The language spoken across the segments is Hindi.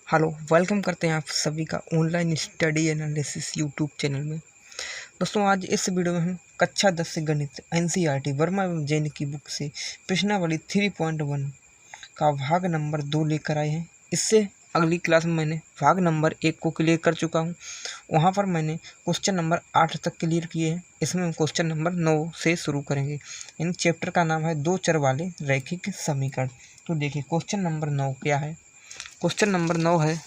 हेलो, वेलकम करते हैं आप सभी का online study analysis YouTube channel में। दोस्तों, आज इस वीडियो में हम कक्षा 10 से गणित एनसीईआरटी वर्मा एवं जैन की बुक से प्रश्नावली 3.1 का भाग नंबर 2 लेकर आए हैं। इससे अगली क्लास में मैंने भाग नंबर 1 को क्लियर कर चुका हूं। वहां पर मैंने क्वेश्चन नंबर 8 तक क्लियर किए हैं। इसमें हम क्वेश्चन नंबर 9 से शुरू करेंगे। इन चैप्टर का नाम है दो चर वाले रैखिक समीकरण। तो देखिए क्वेश्चन नंबर 9 क्या है। क्वेश्चन नंबर 9 है,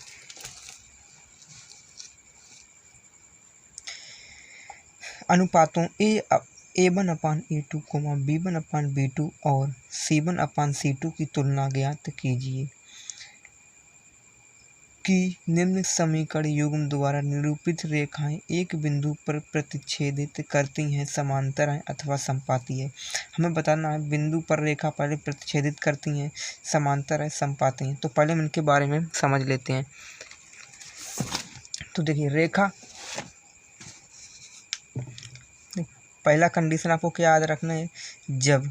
अनुपातों A1/A2, B1/B2 और C1/C2 की तुलना ज्ञात कीजिए कि निम्न समीकरण युग्म द्वारा निरूपित रेखाएं एक बिंदु पर प्रतिच्छेदित करती हैं, समांतर हैं अथवा संपाती है। हमें बताना है बिंदु पर रेखा पहले प्रतिच्छेदित करती हैं, समांतर है, संपाती हैं। तो पहले हम इनके बारे में समझ लेते हैं। तो देखिए रेखा, पहला कंडीशन आपको क्या याद रखना है, जब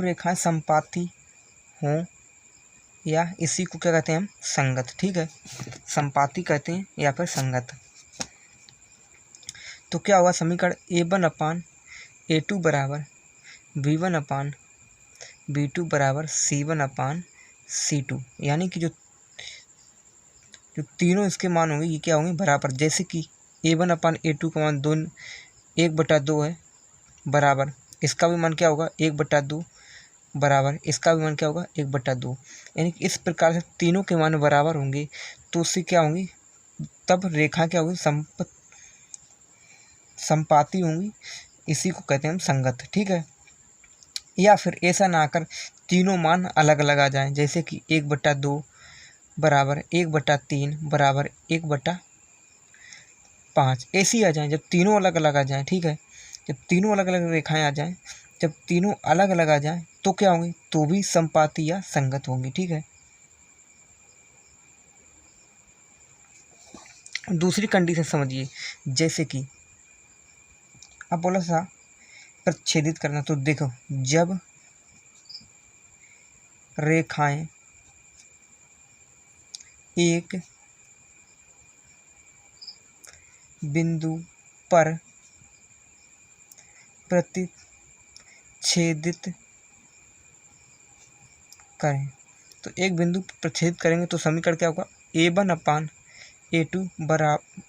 रेखाएं संपाती हों, या इसी को क्या कहते हैं हम, संगत। ठीक है, संपाती कहते हैं या फिर संगत। तो क्या होगा, समीकरण A1/A2 बराबर B1/B2 बराबर C1/C2, यानी कि जो तीनों इसके मान होंगे ये क्या होंगे, बराबर। जैसे कि A1/A2 का मान 1/2 है, बराबर इसका भी मान क्या होगा, 1/2, बराबर इसका भी मान क्या होगा, 1/2। यानी कि इस प्रकार से तीनों के मान बराबर होंगे तो उससे क्या होंगी, तब रेखा क्या होगी, संपाती होंगी। इसी को कहते हैं हम संगत। ठीक है, या फिर ऐसा ना कर तीनों मान अलग अलग आ जाएं, जैसे कि 1/2 बराबर 1/3 बराबर 1/5, ऐसी आ जाएं। जब तीनों अलग अलग आ जाएं, ठीक है, जब तीनों अलग अलग रेखाएं आ जाएं, जब तीनों अलग अलग आ जाएं तो क्या होंगी, तो भी संपाती या संगत होंगी। ठीक है, दूसरी कंडीशन समझिए। जैसे कि अब बोला सा प्रतिच्छेदित करना, तो देखो जब रेखाएं एक बिंदु पर प्रतिच्छेदित करें, तो एक बिंदु प्रतिच्छेदित करेंगे तो समीकरण क्या होगा, A1/A2 बराबर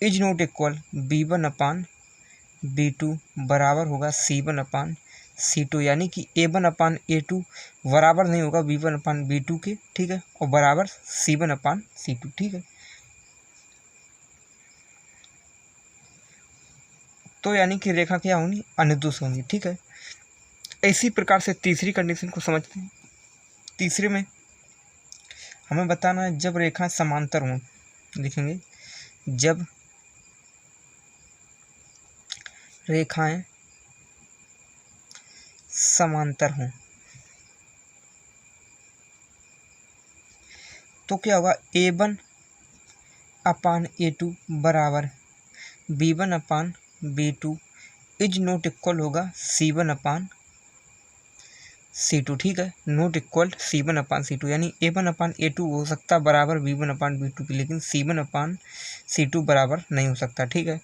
इज नॉट इक्वल B1/B2 बराबर होगा C1/C2, यानी कि A1/A2 बराबर नहीं होगा B1/B2 के। ठीक है, और बराबर C1/C2। ठीक है, तो यानी कि रेखा क्या होंगी, अनुदिश होंगी। ठीक है, इसी प्रकार से तीसरी कंडीशन को समझते हैं। तीसरे में हमें बताना है जब रेखाएं समांतर हों, लिखेंगे जब रेखाएं समांतर हों तो क्या होगा, A1/A2 बराबर B1/B2 इज नॉट इक्वल होगा C1/C2। ठीक है, नॉट इक्वल C1/C2, यानी A1/A2 हो सकता बराबर B1/B2 की, लेकिन C1/C2 बराबर नहीं हो सकता। ठीक है,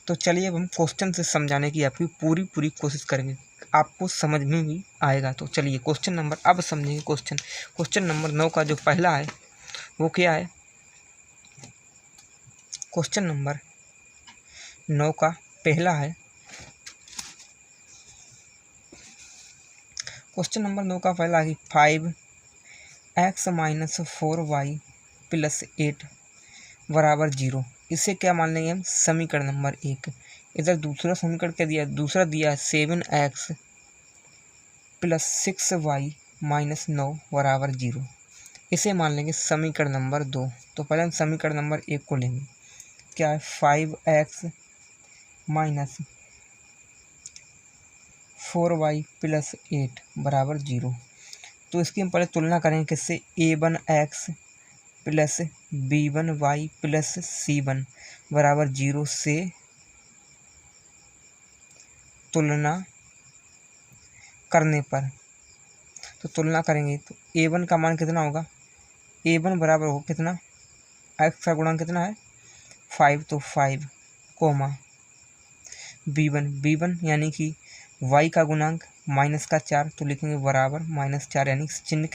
तो चलिए अब हम क्वेश्चन से समझाने की आपकी पूरी कोशिश करेंगे, आपको समझ में भी आएगा। तो चलिए क्वेश्चन नंबर अब समझेंगे। क्वेश्चन नंबर 9 का जो पहला है वो क्या है, क्वेश्चन नंबर 9 का पहला है, क्वेश्चन नंबर 9 का पहला है 5x - 4y + 8 बराबर 0। इसे क्या मान लेंगे हम, समीकरण नंबर 1। इधर दूसरा समीकरण क्या दिया, दूसरा दिया है 7x + 6y - 9 बराबर 0। इसे मान लेंगे समीकरण नंबर 2। तो पहले हम समीकरण नंबर 1 को लेंगे, क्या है 5x - 4y + 8 बराबर 0। तो इसकी हम पहले तुलना करेंगे किससे, A1x + B1y + C1 बराबर 0 से तुलना करने पर, तो तुलना करेंगे तो a1 का मान कितना होगा, a1 बराबर हो कितना, x का गुणांक कितना है 5, तो 5 कोमा b1 यानी कि y का गुणांक -4, तो लिखेंगे बराबर -4 यानी चिन्ह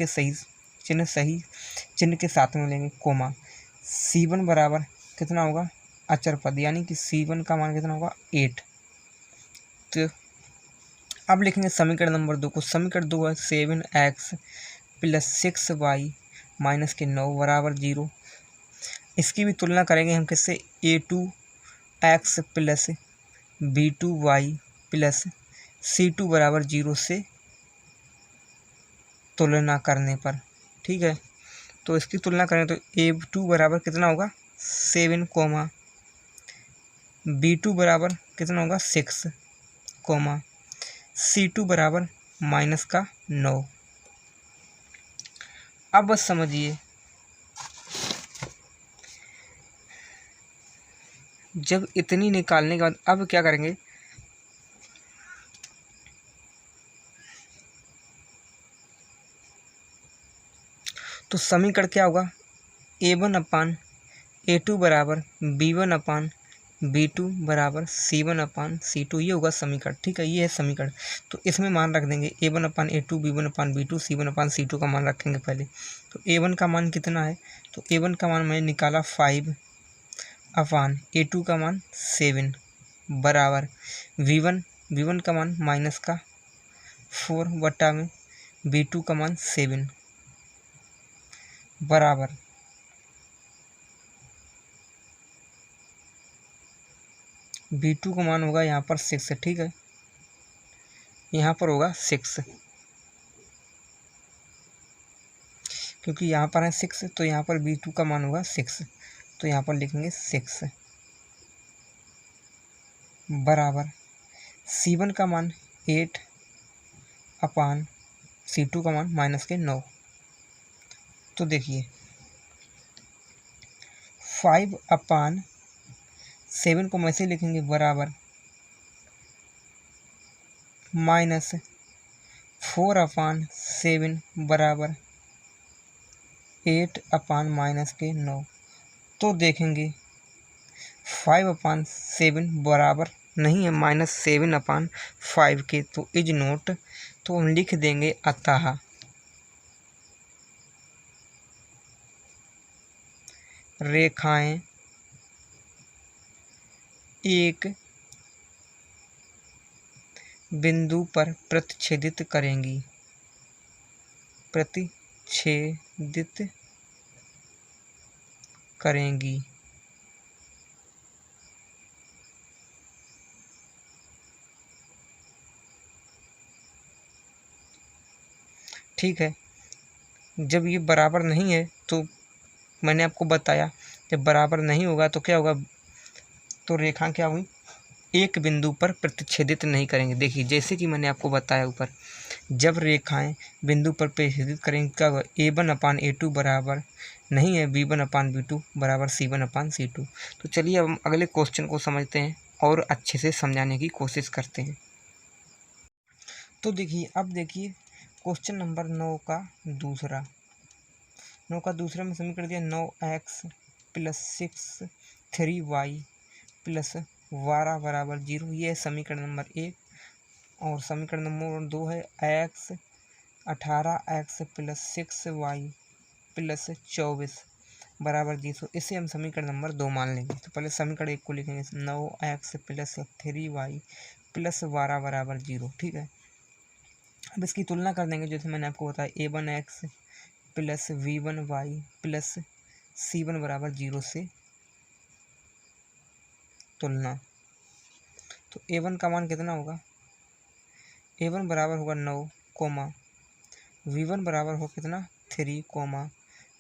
के साथ में लेंगे कोमा c1 बराबर कितना होगा अचर पद यानी कि c1 का मान कितना होगा 8। तो अब लिखेंगे समीकरण नंबर 2 को। समीकरण 2 है 7x + 6y - 9 बराबर 0। इसकी भी तुलना करेंगे हम किससे, a2x + b2y + c2 बराबर 0 से तुलना करने पर। ठीक है, तो इसकी तुलना करें तो a2 बराबर कितना होगा 7 कोमा b2 बराबर कितना होगा 6 कोमा c2 बराबर -9। अब बस समझिए, जब इतनी निकालने के बाद अब क्या करेंगे, तो समीकरण क्या होगा, a1/a2 बराबर b1/b2 बराबर c1/c2, ये होगा समीकरण। ठीक है, ये है समीकरण। तो इसमें मान रख देंगे a1/a2 b1/b2 c1/c2 का मान रखेंगे पहले। तो a1 का मान कितना है, तो a1 का मान मैंने निकाला 5/a2 का मान 7 बराबर v1 का मान -4 बटा में b2 का मान 7 बराबर b2 का मान होगा यहाँ पर 6। ठीक है, यहाँ पर होगा 6, क्योंकि यहाँ पर है 6 तो यहाँ पर b2 का मान होगा 6, तो यहाँ पर लिखेंगे 6 बराबर c1 का मान 8/c2 का मान -9। तो देखिए 5/7 को हम ऐसे लिखेंगे बराबर -4/7 बराबर 8/9। तो देखेंगे 5/7 बराबर नहीं है -7/5 के, तो इज नोट, तो हम लिख देंगे अतः रेखाएं एक बिंदु पर प्रतिच्छेदित करेंगी। ठीक है, जब ये बराबर नहीं है तो मैंने आपको बताया, जब बराबर नहीं होगा तो क्या होगा, तो रेखा क्या हुई, एक बिंदु पर प्रतिच्छेदित नहीं करेंगे। देखिए जैसे कि मैंने आपको बताया ऊपर, जब रेखाएं बिंदु पर प्रतिच्छेदित करेंगे क्या होगा, a1/a2 बराबर नहीं है b1/b2 बराबर c1/c2। तो चलिए अब हम अगले क्वेश्चन को समझते हैं और अच्छे से समझाने की कोशिश करते हैं। तो देखिए अब देखिए क्वेश्चन नंबर 9 का दूसरा में समीकरण दिया 9x + 6 3y + 12 बराबर 0, ये है समीकरण नंबर 1। और समीकरण नंबर 2 है x 18x + 6y + 24 बराबर 0। इसे हम समीकरण नंबर 2 मान लेंगे। तो पहले समीकरण 1 को लिखेंगे 9x + 3y + 12 बराबर 0। ठीक है, अब इसकी तुलना कर देंगे, जैसे मैंने आपको बताया a1x + v1y + c1 बराबर 0 से तुलना। तो a1 का मान कितना होगा, a1 बराबर होगा 9 कोमा v1 बराबर हो कितना 3 कोमा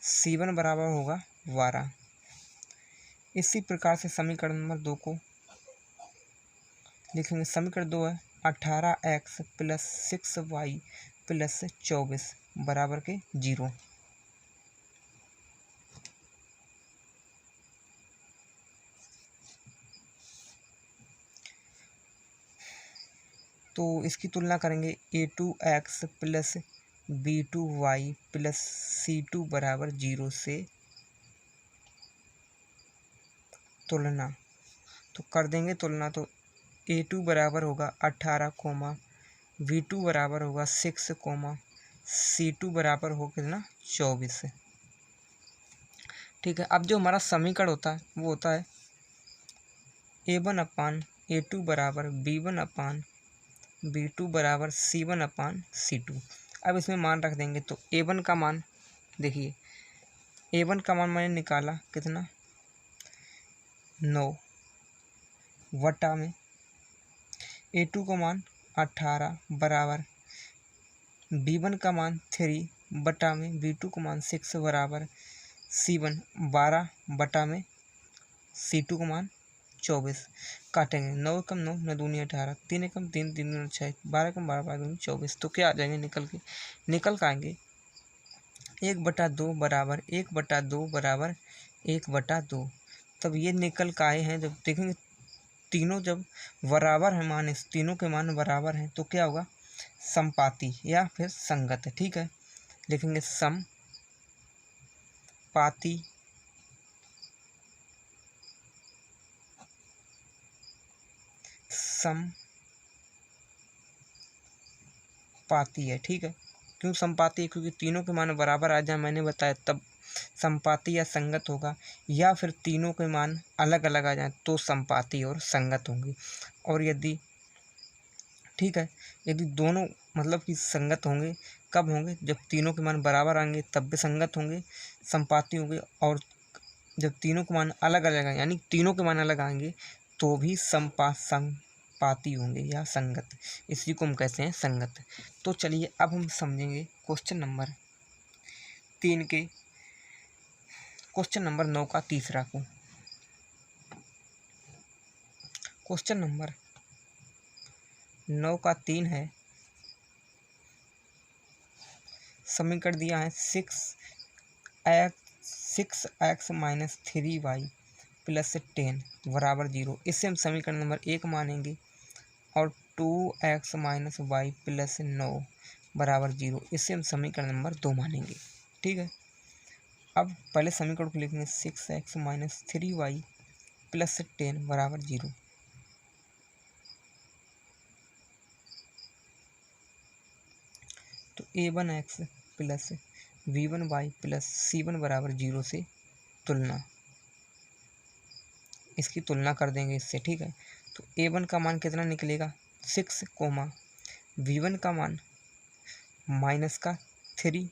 c1 बराबर होगा 12। इसी प्रकार से समीकरण नंबर 2 को लिखेंगे। समीकरण 2 है 18x + 6y + 24 बराबर के 0। तो इसकी तुलना करेंगे a2x plus b2y plus c2 बराबर 0 से तुलना। तो कर देंगे तुलना, तो a2 बराबर होगा 18 कोमा v2 बराबर होगा 6 कोमा c2 बराबर हो कितना 24। ठीक है, अब जो हमारा समीकरण होता है वो होता है a1/a2 बराबर b1/b2 बराबर c1/c2। अब इसमें मान रख देंगे, तो a1 का मान देखिए, a1 का मान मैंने निकाला कितना 9 वटा में a2 का मान 18 बराबर b1 का मान 3 बटा में b2 का मान 6 बराबर c1 12 बटा में c2 का मान 24। काटेंगे 9 एकम 9, 9 दूनी 18, 3 एकम 3, 3 दूनी 6, 12 एकम 12, 12 दूनी 24। तो क्या आ जाएंगे निकल के आएंगे 1/2 बराबर 1/2 बराबर 1/2। तब ये निकल के आए हैं, जब देखेंगे तीनों जब बराबर हैं मान, इस तीनों के मान बराबर हैं तो क्या होगा समपाती या फिर संगत है। ठीक है, लिखेंगे समपाती है। ठीक है, क्यों समपाती है, क्योंकि तीनों के मान बराबर आ जाए, मैंने बताया तब समपाती या संगत होगा, या फिर तीनों के मान अलग अलग आ जाए तो समपाती और संगत होंगी। और यदि ठीक है, यदि दोनों मतलब कि संगत होंगे, कब होंगे जब तीनों के मान बराबर आएंगे तब भी संगत होंगे, समपाती होंगे। और जब तीनों के मान अलग अलग आएंगे यानी तीनों के मान अलग आएंगे तो भी संपाती होंगे या संगत, इसी को हम कहते हैं संगत। तो चलिए अब हम समझेंगे क्वेश्चन नंबर 9 का तीसरा को। क्वेश्चन नंबर 9 का 3 है, समीकरण दिया है 6x माइनस 3y प्लस 10 बराबर 0। इससे हम समीकरण नंबर 1 मानेंगे, और 2x माइनस वाई प्लस 9 बराबर 0, इससे हम समीकरण नंबर 2 मानेंगे। ठीक है, अब पहले समीकरण को लिखेंगे 6x माइनस 3y प्लस 10 बराबर 0। तो a1x plus v1y plus c1 बराबर 0 से तुलना, इसकी तुलना कर देंगे इससे। ठीक है, तो a1 का मान कितना निकलेगा 6 कोमा v1 का मान माइनस का 3,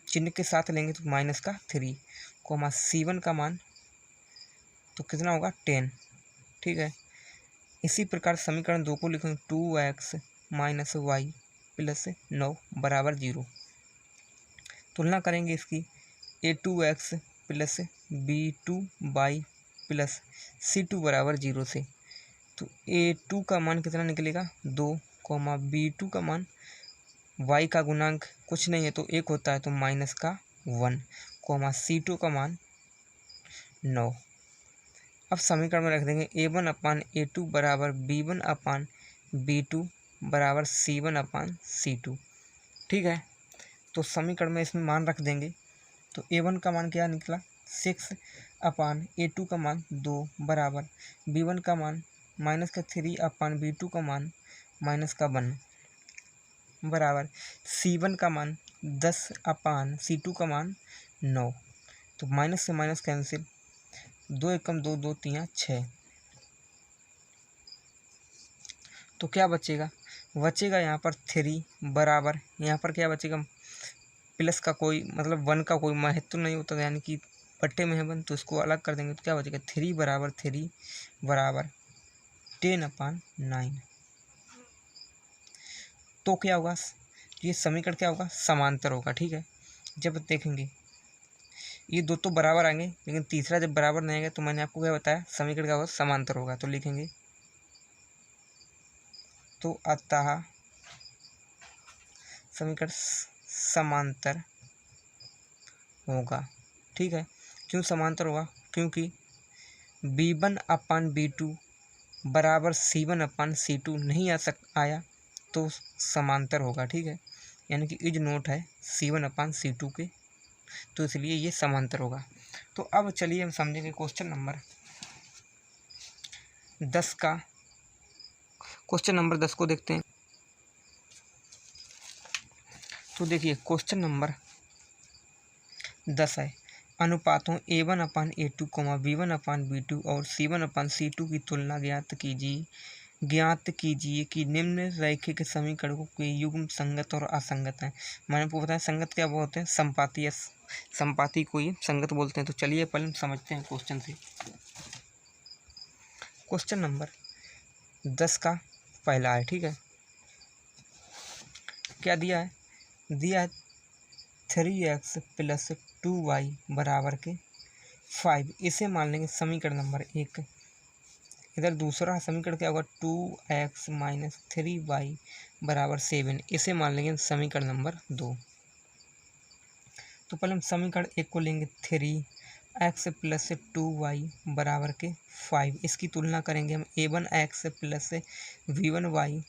चिन्ह के साथ लेंगे तो माइनस का 3 कोमा c1 का मान तो कितना होगा 10। ठीक है, इसी प्रकार समीकरण 2 को लिखेंगे 2x माइनस वाई प्लस 9 बराबर 0। तुलना करेंगे इसकी a2x plus b2y plus c2 बराबर 0 से। तो a2 का मान कितना निकलेगा 2 कोमा b2 का मान y का गुणांक कुछ नहीं है तो 1 होता है तो माइनस का 1 कोमा c2 का मान 9। अब समीकरण में रख देंगे a1/a2 बराबर b1/b2 बराबर c1/c2। ठीक है, तो समीकरण में इसमें मान रख देंगे, तो a1 का मान क्या निकला 6/a2 का मान 2 बराबर b1 का मान माइनस का 3/b2 का मान माइनस का 1 बराबर c1 का मान 10/c2 का मान 9। तो माइनस से माइनस कैंसिल, 2 एकम 2, 2 3 6। तो क्या बचेगा यहाँ पर 3 बराबर, यहाँ पर क्या बचेगा प्लस का कोई मतलब 1 का कोई महत्व नहीं होता, यानी कि पट्टे में है 1 तो इसको अलग कर देंगे तो क्या बचेगा 3 बराबर 10/9। तो क्या होगा ये समीकरण क्या होगा समांतर होगा। ठीक है, जब देखेंगे ये दो तो बराबर आएंगे लेकिन तीसरा जब बराबर नहीं आएगा तो मैंने आपको क्या बताया समीकरण क्या होगा समांतर होगा। तो लिखेंगे तो अतः समीकरण समांतर होगा। ठीक है, क्यों समांतर होगा, क्योंकि b1/b2 बराबर C1/C2 नहीं आया तो समांतर होगा, ठीक है, यानी कि इज नोट है C1/C2 के, तो इसलिए ये समांतर होगा। तो अब चलिए हम समझेंगे क्वेश्चन नंबर 10 का। क्वेश्चन नंबर 10 को देखते हैं। तो देखिए क्वेश्चन नंबर 10 है, अनुपातों A1/A2, B1/B2 और C1/C2 की तुलना ज्ञात कीजिए कि निम्न रैखिक समीकरणों के युग्म संगत और असंगत हैं। मैंने आपको बताया संगत क्या बोलते हैं, संपाती, या संपाती को ये संगत बोलते हैं। तो चलिए पहले हम समझते हैं क्वेश्चन से। क्वेश्चन नंबर 10 का पहला है, ठीक है। क्या दिया है? दिया है 3x + 2y बराबर के 5। इसे मान लेंगे समीकरण नंबर 1। इधर दूसरा समीकरण क्या होगा, 2x - 3y बराबर 7। इसे मान लेंगे समीकरण नंबर 2। तो पहले हम समीकरण 1 को लेंगे, 3x + 2y बराबर के 5। इसकी तुलना करेंगे हम A1x + B1y।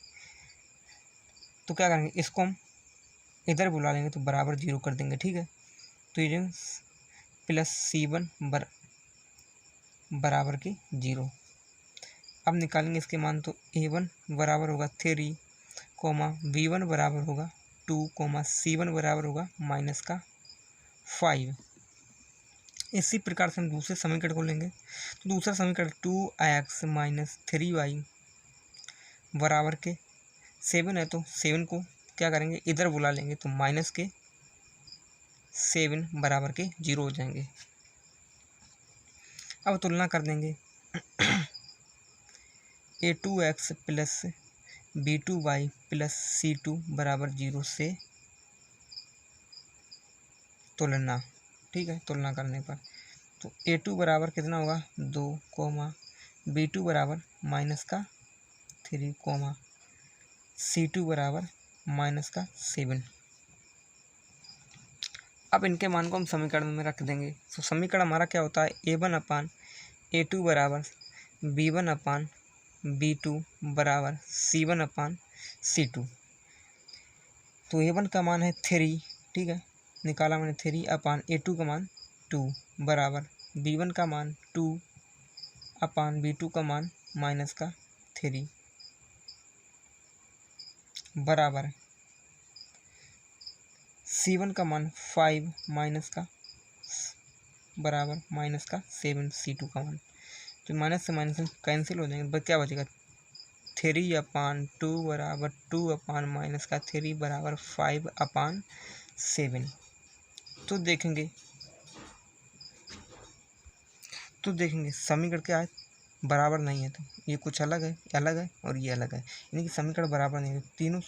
तो क्या करेंगे, इसको हम इधर बुला लेंगे तो बराबर 0 कर देंगे, ठीक है। तो ये प्लस C1 बराबर के 0। अब निकालेंगे इसके मान, तो A1 बराबर होगा 3, B1 बराबर होगा 2, C1 बराबर होगा -5। इसी प्रकार से हम दूसरे समीकरण को लेंगे। तो दूसरा समीकरण 2x - 3y बराबर के 7 है। तो 7 को क्या करेंगे, इधर बुला लेंगे तो -7 बराबर के 0 हो जाएंगे। अब तुलना कर देंगे A2x + B2y + C2 बराबर 0 से तुलना, ठीक है। तुलना करने पर तो A2 बराबर कितना होगा, 2, B2 बराबर -3, C2 बराबर -7। अब इनके मान को हम समीकरण में रख देंगे। तो समीकरण हमारा क्या होता है, A1/A2 बराबर B1/B2 बराबर C1/C2। तो A1 का मान है 3, ठीक है, निकाला मैंने 3/A2 का मान 2 बराबर B1 का मान 2/B2 का मान -3 बराबर C1 का मान 5 बराबर -7 C2 का मान। तो माइनस से माइनस कैंसिल हो जाएंगे, क्या बचेगा, 3/2 बराबर 2/-3 बराबर 5/7। तो देखेंगे समीकरण क्या है, बराबर नहीं है। तो ये कुछ अलग है और ये अलग है, यानी कि समीकरण बराबर नहीं है। तीनों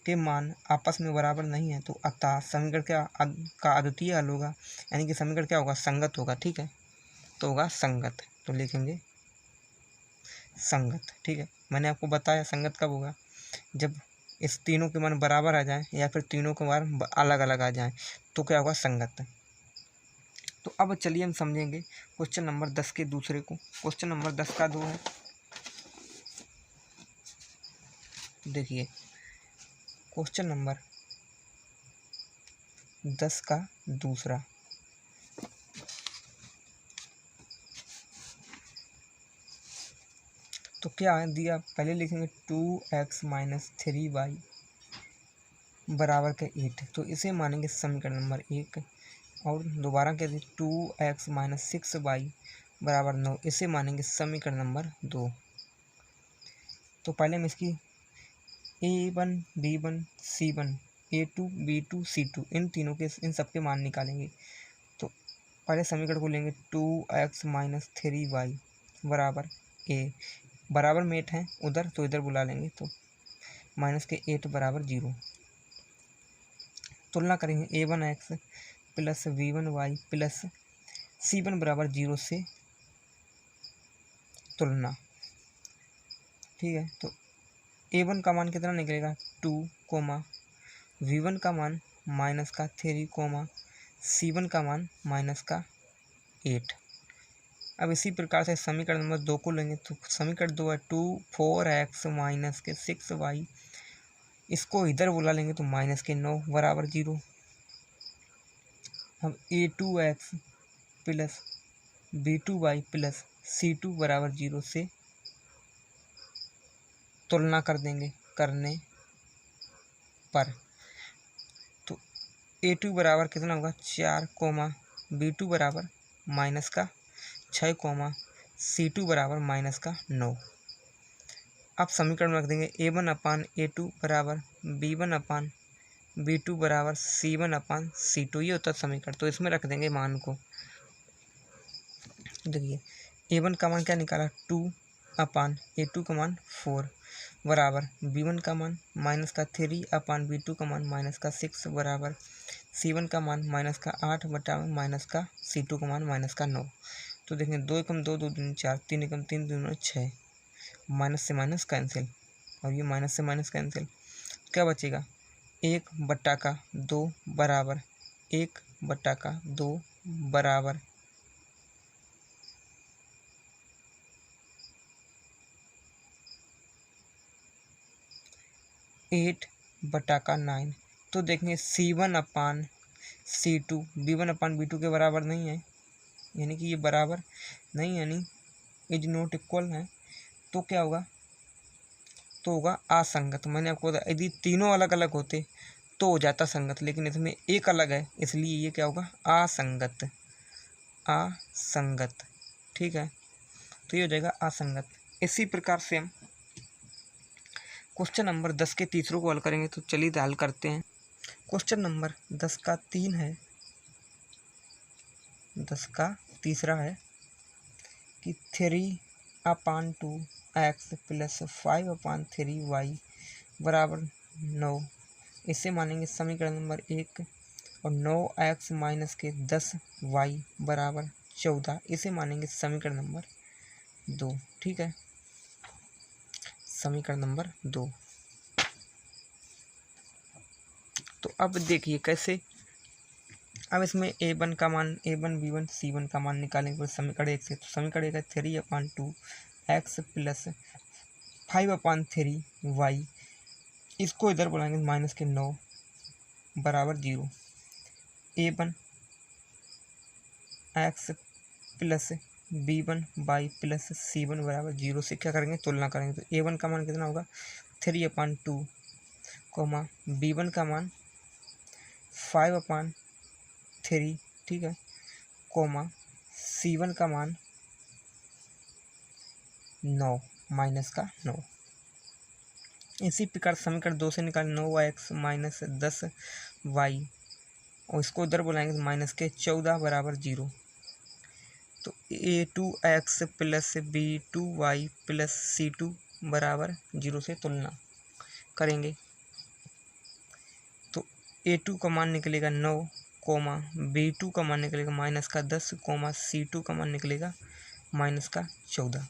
के मान आपस में बराबर नहीं है, तो अतः समीकरण का अद्वितीय हल होगा, यानी कि समीकरण क्या होगा, संगत होगा, ठीक है। तो होगा संगत। तो लिखेंगे संगत, ठीक है। मैंने आपको बताया संगत कब होगा, जब इस तीनों के मान बराबर आ जाएं या फिर तीनों के मान अलग अलग आ जाएं, तो क्या होगा, संगत। तो अब चलिए हम समझेंगे क्वेश्चन नंबर 10 के दूसरे को। क्वेश्चन नंबर 10 का 2 है। देखिए क्वेश्चन नंबर 10 का दूसरा, तो क्या है दिया, पहले लिखेंगे 2x - 3y बराबर के 8। तो इसे मानेंगे समीकरण नंबर 1। और दोबारा क्या दी, 2x - 6y बराबर 9। इसे मानेंगे समीकरण नंबर 2। तो पहले हम इसकी A1 B1 C1 A2 B2 C2 इन सब के मान निकालेंगे। तो पहले समीकरण को लेंगे, 2x - 3y बराबर A, बराबर में 8 है उधर, तो इधर बुला लेंगे तो -8 बराबर 0। तुलना करेंगे A1x + B1y + C1 बराबर 0 से तुलना, ठीक है। तो A1 का मान कितना निकलेगा, 2, V1 का मान -3, C1 का मान -8। अब इसी प्रकार से समीकरण नंबर 2 को लेंगे तो समीकरण 2 है 4x माइनस के 6y, इसको इधर बुला लेंगे तो माइनस के 9 बराबर 0। अब a2x plus b2y plus c2 बराबर 0 से तुलना कर देंगे करने पर, तो a2 बराबर कितना होगा 4 कोमा b2 बराबर माइनस का 6 कोमा c2 बराबर माइनस का 9। अब समीकरण में रख देंगे a1 अपान a2 बराबर b1 अपान b2 बराबर c1 अपान c2, ये होता है समीकरण। तो इसमें रख देंगे मान को। देखिए a1 का मान क्या निकाला 2 अपान a2 का मान 4 बराबर b1 का मान माइनस का 3 अपान b2 का मान माइनस का 6 बराबर c1 का मान माइनस का 8 बटा माइनस का c2 का मान माइनस का 9। तो देखेंगे 2 एकम 2 2 दूनी 4, 3 एकम 3 दूनी 6, माइनस से माइनस कैंसिल और ये माइनस से माइनस कैंसिल, क्या बचेगा 1 बट्टा का 2 बराबर 1 बट्टा का 2 बराबर 8 बटा का 9। तो देखेंगे c1 अपान c2 b1 अपान b2 के बराबर नहीं है, यानी कि ये बराबर नहीं, यानी इज नॉट इक्वल है। तो क्या होगा, तो होगा असंगत। मैंने आपको बताया यदि तीनों अलग अलग होते तो हो जाता संगत, लेकिन इसमें एक अलग है इसलिए ये क्या होगा असंगत। असंगत, ठीक है, तो ये हो जाएगा असंगत। इसी प्रकार से हम क्वेश्चन नंबर 10 के तीसरों को हल करेंगे। तो चलिए हल करते हैं। क्वेश्चन नंबर 10 का 3 है, 10 का तीसरा है कि 3/2x प्लस 5/3y बराबर 9, इसे मानेंगे समीकरण नंबर 1। और 9x माइनस के 10y बराबर 14, इसे मानेंगे समीकरण नंबर 2, ठीक है, समीकरण नंबर 2। तो अब देखिए कैसे, अब इसमें a1 का मान a1 b1 c1 का मान निकालेंगे फिर समीकरण 1 से। तो समीकरण 1 है 3/2x प्लस 5/3y, इसको इधर बुलाएंगे माइनस के 9 बराबर 0। a1 x plus b1 y plus c1 बराबर 0 से क्या करेंगे तुलना करेंगे। तो a1 का मान कितना होगा 3/2 कोमा b1 का मान 5/3, ठीक है, कोमा c1 का मान 9 माइनस का 9। इसी प्रकार समीकरण 2 से निकाल 9x माइनस 10y और इसको इधर बुलाएंगे माइनस के 14 बराबर 0। तो a2x plus b2y plus c2 बराबर 0 से तुलना करेंगे। तो a2 का मान निकलेगा 9 कोमा b2 का मान निकलेगा माइनस का 10 कोमा c2 का मान निकलेगा माइनस का 14।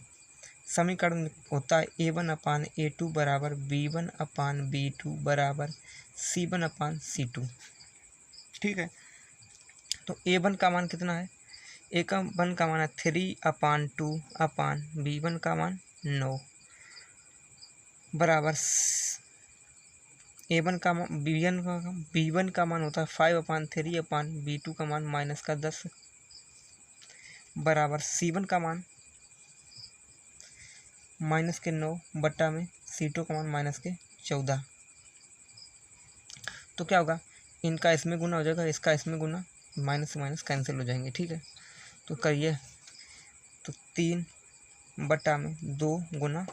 समीकरण होता है a1 अपान a2 बराबर b1 अपान b2 बराबर c1 अपान c2, ठीक है। तो a1 का मान कितना है, a1 का मान है 3/2 अपान b1 का मान 9 बराबर a1 का मान b1 का मान होता है 5/3 अपान b2 का मान माइनस का 10 बराबर c1 का मान माइनस के 9 बट्टा में c2 का मान माइनस के 14। तो क्या होगा, इनका इसमें गुना हो जाएगा, इसका इसमें गुना, माइनस से माइनस कैंसिल हो जाएंगे, ठीक है। तो करिए, तो 3 बट्टा में 2 गुना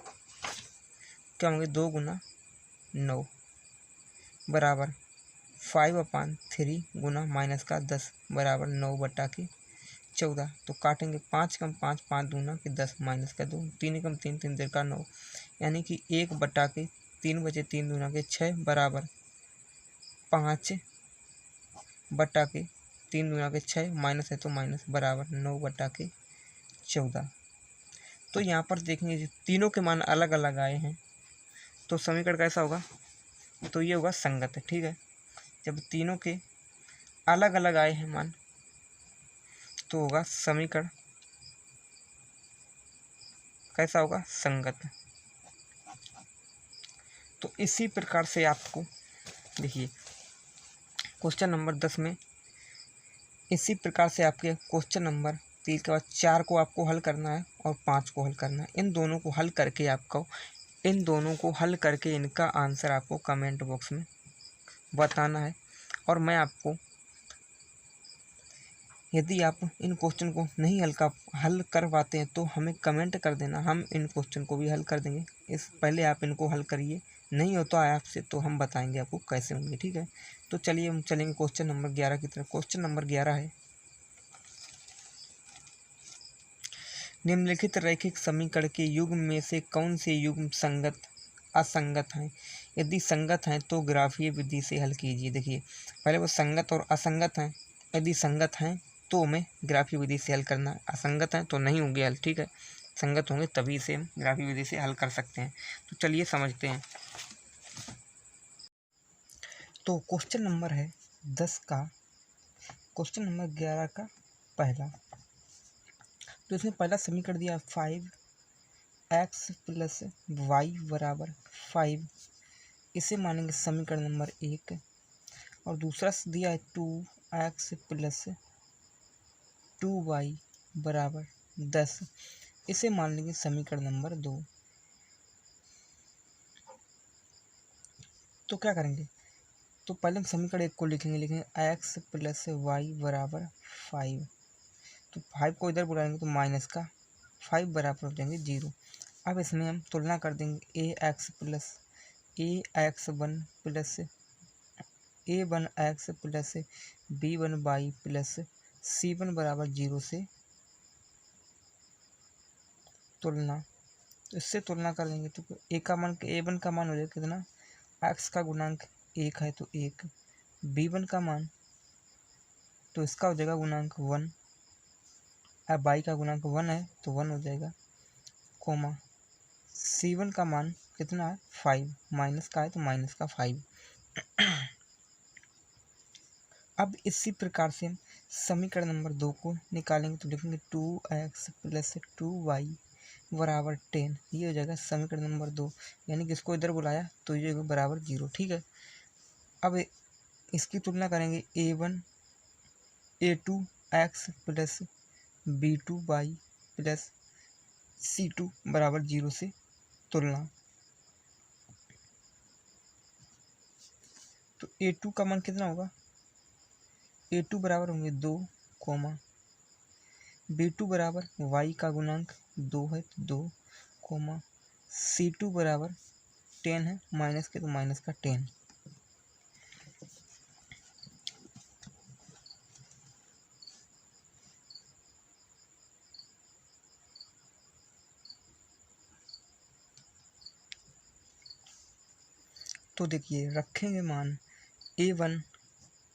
क्या होंगे 2 गुना 9 बराबर 5/3 गुना माइनस का 10 बराबर 9 बट्टा के 14। तो काटेंगे 5 कम 5 5 दूना के 10 माइनस का 2, 3 कम 3 3 देर का 9, यानी कि 1 बट्टा के 3 बचे 3 दूना के 6 बराबर 5 बट्टा के 3 दूना के 6 माइनस है तो माइनस बराबर 9 बट्टा के 14। तो यहाँ पर देखेंगे तीनों के मान अलग अलग आए हैं तो समीकरण कैसा होगा, तो ये होगा संगत, ठीक है। जब तीनों के अलग अलग आए हैं मान तो होगा समीकरण कैसा होगा, संगत। तो इसी प्रकार से आपको देखिए क्वेश्चन नंबर 10 में इसी प्रकार से आपके क्वेश्चन नंबर 3 के बाद 4 को आपको हल करना है और 5 को हल करना है। इन दोनों को हल करके इनका आंसर आपको कमेंट बॉक्स में बताना है। और मैं आपको, यदि आप इन क्वेश्चन को नहीं हल कर पाते हैं तो हमें कमेंट कर देना, हम इन क्वेश्चन को भी हल कर देंगे। इस पहले आप इनको हल करिए, नहीं होता है आपसे तो हम बताएंगे आपको कैसे होंगे, ठीक है। तो चलिए हम चलेंगे क्वेश्चन नंबर 11 की तरफ। क्वेश्चन नंबर 11 है, निम्नलिखित रैखिक समीकरण के युग्म में से कौन से युग्म संगत असंगत हैं? यदि संगत हैं तो ग्राफीय विधि से हल कीजिए। देखिए पहले वो संगत और असंगत हैं, यदि संगत हैं तो हमें ग्राफीय विधि से हल करना है, असंगत हैं तो नहीं होंगे हल, ठीक है। संगत होंगे तभी से हम ग्राफीय विधि से हल कर सकते हैं। तो चलिए समझते हैं। तो क्वेश्चन नंबर है 10 का, क्वेश्चन नंबर 11 का पहला। तो इसमें पहला समीकरण दिया 5x प्लस वाई बराबर 5, इसे मानेंगे समीकरण नंबर 1। और दूसरा दिया है 2x प्लस 2y बराबर 10, इसे मान लेंगे समीकरण नंबर 2। तो क्या करेंगे, तो पहले हम समीकरण 1 को लिखेंगे x प्लस वाई बराबर 5। तो 5 को इधर बुलाएंगे तो माइनस का 5 बराबर हो जाएंगे 0। अब इसमें हम तुलना कर देंगे ax plus b1y plus c1 बराबर 0 से तुलना। तो इससे तुलना कर देंगे तो a1 का मान हो जाएगा कितना, x का गुणांक 1 है तो 1, b1 का मान तो इसका हो जाएगा गुणांक 1, अब y का गुणांक 1 है तो 1 हो जाएगा, कोमा c1 का मान कितना है 5, माइनस का है तो माइनस का 5। अब इसी प्रकार से हम समीकरण नंबर 2 को निकालेंगे तो लिखेंगे 2x प्लस 2y बराबर 10, ये हो जाएगा समीकरण नंबर 2। यानी कि इसको इधर बुलाया तो ये बराबर 0, ठीक है। अब इसकी तुलना करेंगे a2x plus b2y plus c2 बराबर 0 से तुलना। तो a2 का मान कितना होगा, a2 बराबर होंगे 2, b2 बराबर y का गुणांक 2 है तो 2, c2 बराबर 10 है, माइनस के तो माइनस का 10। तो देखिए रखेंगे मान a1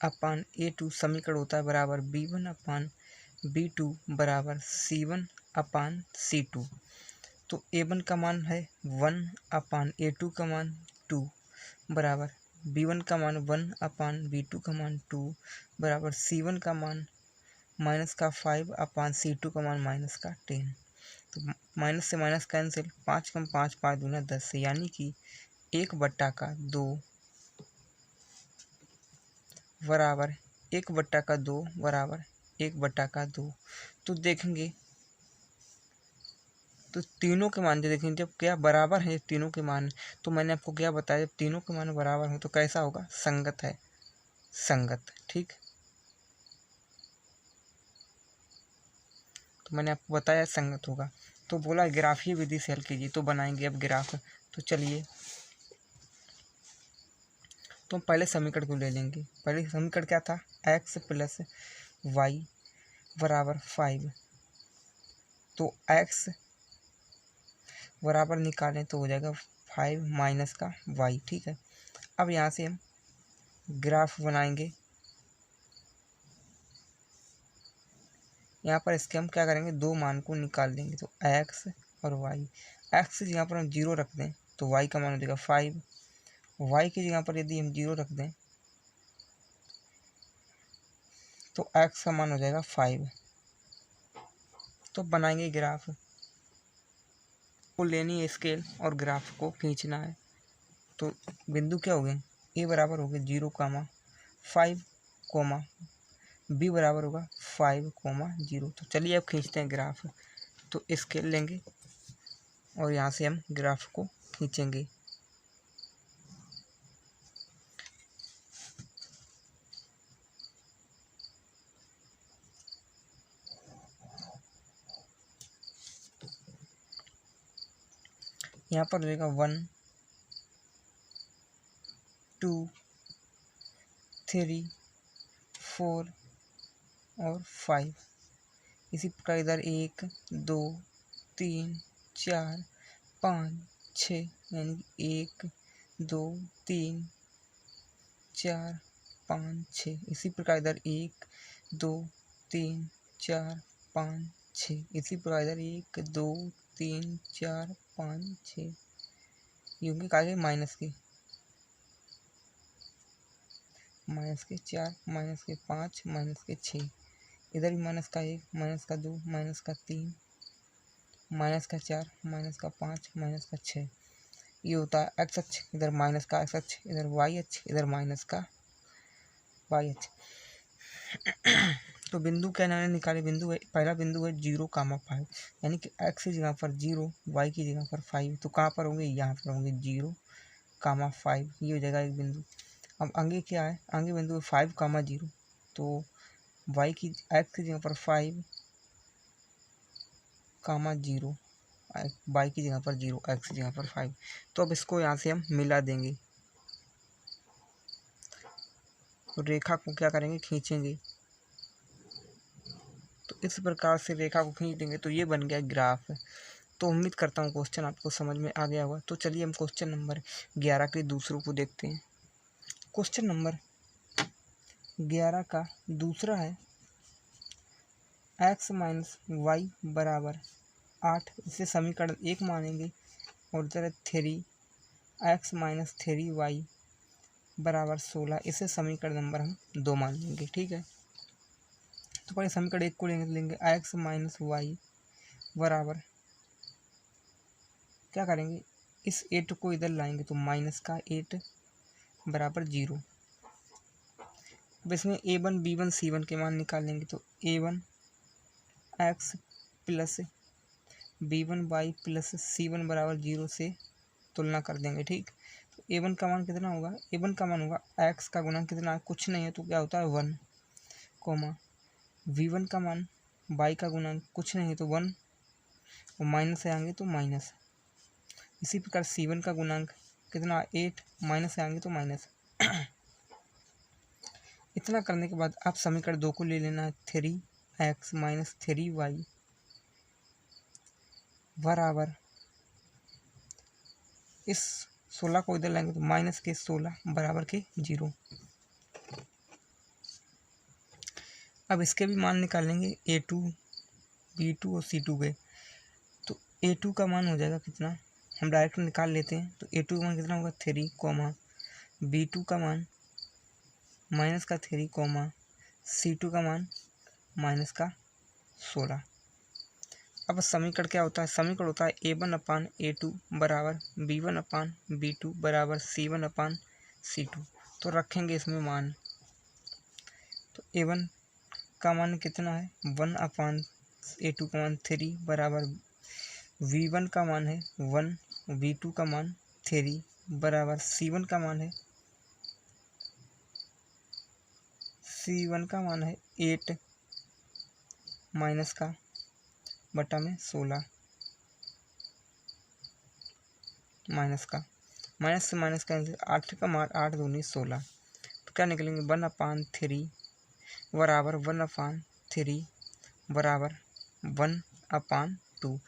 अपान a2 समीकरण होता है बराबर b1 अपान b2 बराबर c1 अपान c2। तो a1 का मान है 1 अपान a2 का मान 2 बराबर b1 का मान 1 अपान b2 का मान 2 बराबर c1 का मान माइनस का 5 अपान c2 का मान माइनस का 10। तो माइनस से माइनस कैंसिल, 5 कम 5 5 दूना 10, यानी कि 1/2 बराबर 1/2 बराबर 1/2। तो देखेंगे तो तीनों के मान जो देखेंगे जब क्या बराबर है, तीनों के मान, तो मैंने आपको क्या बताया, जब तीनों के मान बराबर हो तो कैसा होगा, संगत है, संगत, ठीक। तो मैंने आपको बताया संगत होगा। तो बोला ग्राफीय विधि से हल कीजिए, तो बनाएंगे अब ग्राफ। तो चलिए तो हम पहले समीकरण को ले लेंगे। पहले समीकरण क्या था, x प्लस वाई बराबर 5। तो x बराबर निकालें तो हो जाएगा 5 माइनस का y, ठीक है। अब यहाँ से हम ग्राफ बनाएंगे। यहाँ पर इसके हम क्या करेंगे, दो मान को निकाल देंगे तो x और y। x यहाँ पर हम 0 रख दें तो y का मान हो जाएगा 5, y की जगह पर यदि हम 0 रख दें तो x का मान हो जाएगा 5। तो बनाएंगे ग्राफ। को लेनी है स्केल और ग्राफ को खींचना है। तो बिंदु क्या हो गए, ए बराबर हो गए 0,5 कोमा बी बराबर होगा 5,0। तो चलिए अब खींचते हैं ग्राफ। तो स्केल लेंगे और यहाँ से हम ग्राफ को खींचेंगे। यहाँ पर रहेगा 1 2 3 4 और 5। इसी प्रकार इधर 1 2 3 4 5 6, यानी 1 2 3 4 5 6। इसी प्रकार इधर 1 2 3 4 5 6। इसी प्रकार इधर 1 2 3 4 5 6। ये होंगे कागे माइनस के 4 माइनस के 5 माइनस के 6। इधर भी माइनस का 1 माइनस का 2 माइनस का 3 माइनस का 4 माइनस का 5 माइनस का 6। ये होता है एक्स अक्ष, इधर माइनस का एक्स अक्ष, इधर वाई अक्ष, इधर माइनस का वाई अक्ष। तो बिंदु क्या मैंने निकाले, बिंदु है पहला बिंदु है 0,5, यानी कि एक्स की जगह पर 0 वाई की जगह पर 5। तो कहाँ पर होंगे, यहाँ पर होंगे 0,5। ये हो जाएगा एक बिंदु। अब आगे क्या है, आगे बिंदु है 5,0। तो वाई की एक्स की जगह पर 5,0, वाई की जगह पर 0 एक्स की जगह पर 5। तो अब इसको यहाँ से हम मिला देंगे। तो रेखा को क्या करेंगे, खींचेंगे। तो इस प्रकार से रेखा को खींच देंगे तो ये बन गया ग्राफ। तो उम्मीद करता हूँ क्वेश्चन आपको समझ में आ गया होगा। तो चलिए हम क्वेश्चन नंबर 11 के दूसरों को देखते हैं। क्वेश्चन नंबर 11 का दूसरा है x माइनस वाई बराबर 8। इसे समीकरण 1 मानेंगे। और इधर 3x माइनस 3y बराबर 16। इसे समीकरण नंबर हम 2 मान लेंगे। ठीक है, तो पहले समीकरण 1 को लेंगे x माइनस वाई बराबर, क्या करेंगे, इस 8 को इधर लाएंगे तो माइनस का 8 बराबर 0। अब इसमें a1 b1 c1 के मान निकालेंगे। तो a1 x plus b1 y plus c1 बराबर 0 से तुलना कर देंगे। ठीक, तो a1 का मान कितना होगा, a1 का मान होगा x का गुणा कितना है, कुछ नहीं है तो क्या होता है 1, कोमा v1 का मान y का गुणा कुछ नहीं है तो 1, और माइनस से आएंगे तो माइनस। इसी प्रकार c1 का गुणांक कितना 8, माइनस से आएंगे तो माइनस। इतना करने के बाद आप समीकरण 2 को ले लेना है 3x माइनस 3y बराबर, इस 16 को इधर लाएंगे तो माइनस के 16 बराबर के 0। अब इसके भी मान निकालेंगे a2 b2 और c2 के। तो a2 का मान हो जाएगा कितना, हम डायरेक्ट निकाल लेते हैं। तो a2 का मान कितना होगा 3 कोमा b2 का मान माइनस का 3 कोमा c2 का मान माइनस का 16। अब समीकरण क्या होता है, समीकरण होता है a1 अपान a2 बराबर b1 अपान b2 बराबर c1 अपान c2। तो रखेंगे इसमें मान। तो a1 का मान कितना है 1 अपान a2 का मान 3 बराबर v1 का मान है 1, v2 का मान 3 बराबर c1 का मान है 8 माइनस का बटा में 16, माइनस से माइनस का 8 का मान 8 दूनी 16। तो क्या निकलेंगे 1/3 बराबर 1/3 बराबर 1/2।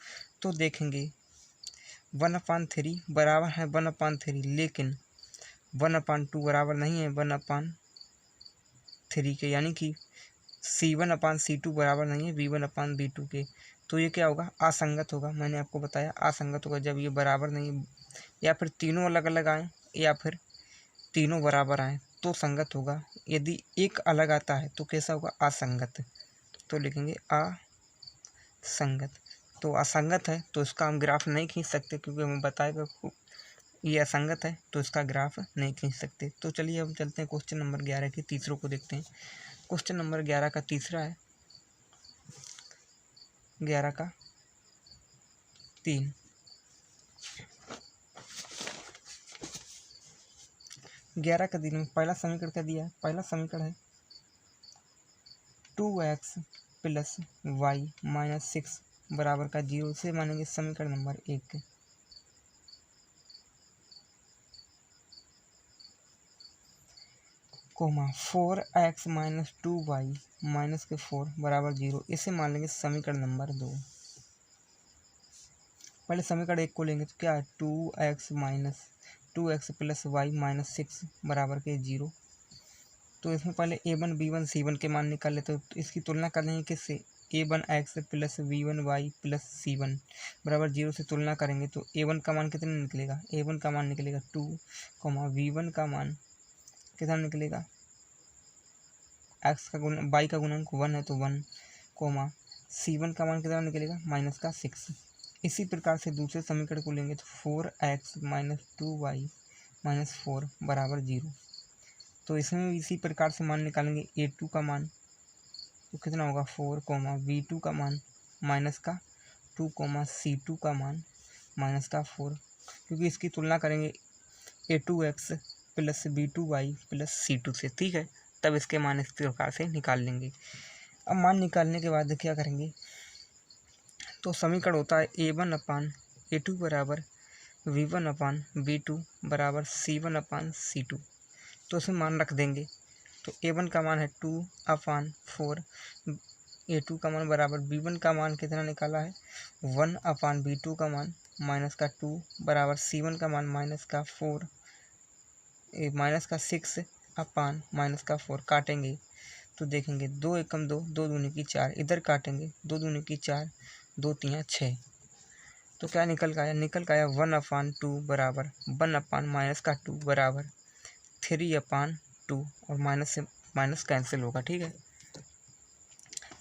तो देखेंगे 1/3 बराबर है 1/3, लेकिन 1/2 बराबर नहीं है 1/3 के, यानी कि c1/c2 बराबर नहीं है v1/v2 के। तो ये क्या होगा, असंगत होगा। मैंने आपको बताया असंगत होगा जब ये बराबर नहीं, या फिर तीनों अलग अलग आए या फिर तीनों बराबर आए तो संगत होगा। यदि एक अलग आता है तो कैसा होगा, असंगत। तो लिखेंगे असंगत। तो असंगत है तो इसका हम ग्राफ नहीं खींच सकते, क्योंकि हमें बताएगा ये असंगत है तो इसका ग्राफ नहीं खींच सकते। तो चलिए हम चलते हैं क्वेश्चन नंबर 11 के तीसरों को देखते हैं। क्वेश्चन नंबर 11 का तीसरा है 11 का 3। 11 का 3 में पहला समीकरण क्या दिया है? पहला समीकरण है 2x प्लस वाई माइनस 6 बराबर का 0 से मानेंगे समीकरण number 1। Coma 4x minus 2y minus के 4 बराबर 0, इसे मान लेंगे समीकरण नंबर 2। पहले समीकरण 1 को लेंगे तो क्या है 2x प्लस वाई माइनस 6 बराबर के 0। तो इसमें पहले a1 b1 c1 के मान निकाल लेते हो, तो इसकी तुलना कर लेंगे किससे? a1x plus v1y plus c1 बराबर 0 से तुलना करेंगे तो a1 का मान कितना निकलेगा? a1 का मान निकलेगा 2, v1 का मान कितना निकलेगा? x का गुण y का गुणांक 1 है तो 1, c1 का मान कितना निकलेगा? माइनस का 6। इसी प्रकार से दूसरे समीकरण को लेंगे तो 4x माइनस 2y माइनस 4 बराबर 0। तो इसमें इसी प्रकार से मान निकालेंगे a2 का मान, तो कितना होगा 4, v2 का मान माइनस का 2, c2 का मान माइनस का 4, क्योंकि इसकी तुलना करेंगे a2x plus b2y plus c2 से, ठीक है। तब इसके मान इस प्रकार से निकाल लेंगे। अब मान निकालने के बाद क्या करेंगे, तो समीकरण होता है a1 अपान a2 बराबर v1 अपान v2 बराबर c1 अपान c2। तो इसमें मान रख देंगे, तो a1 का मान है 2 अपान 4, a2 का मान बराबर b1 का मान कितना निकाला है 1 अपान b2 का मान माइनस का 2 बराबर c1 का मान माइनस का 4 माइनस का 6 अपान माइनस का 4। काटेंगे तो देखेंगे 2 एकम 2, 2 दूनी की 4, इधर काटेंगे 2 दूनी की 4, 2 तियाँ 6। तो क्या निकल का आया? निकल का आया 1 अपान 2 बराबर 1 अपान माइनस का 2 बराबर 3 अपान 2, और माइनस से माइनस कैंसिल होगा, ठीक है।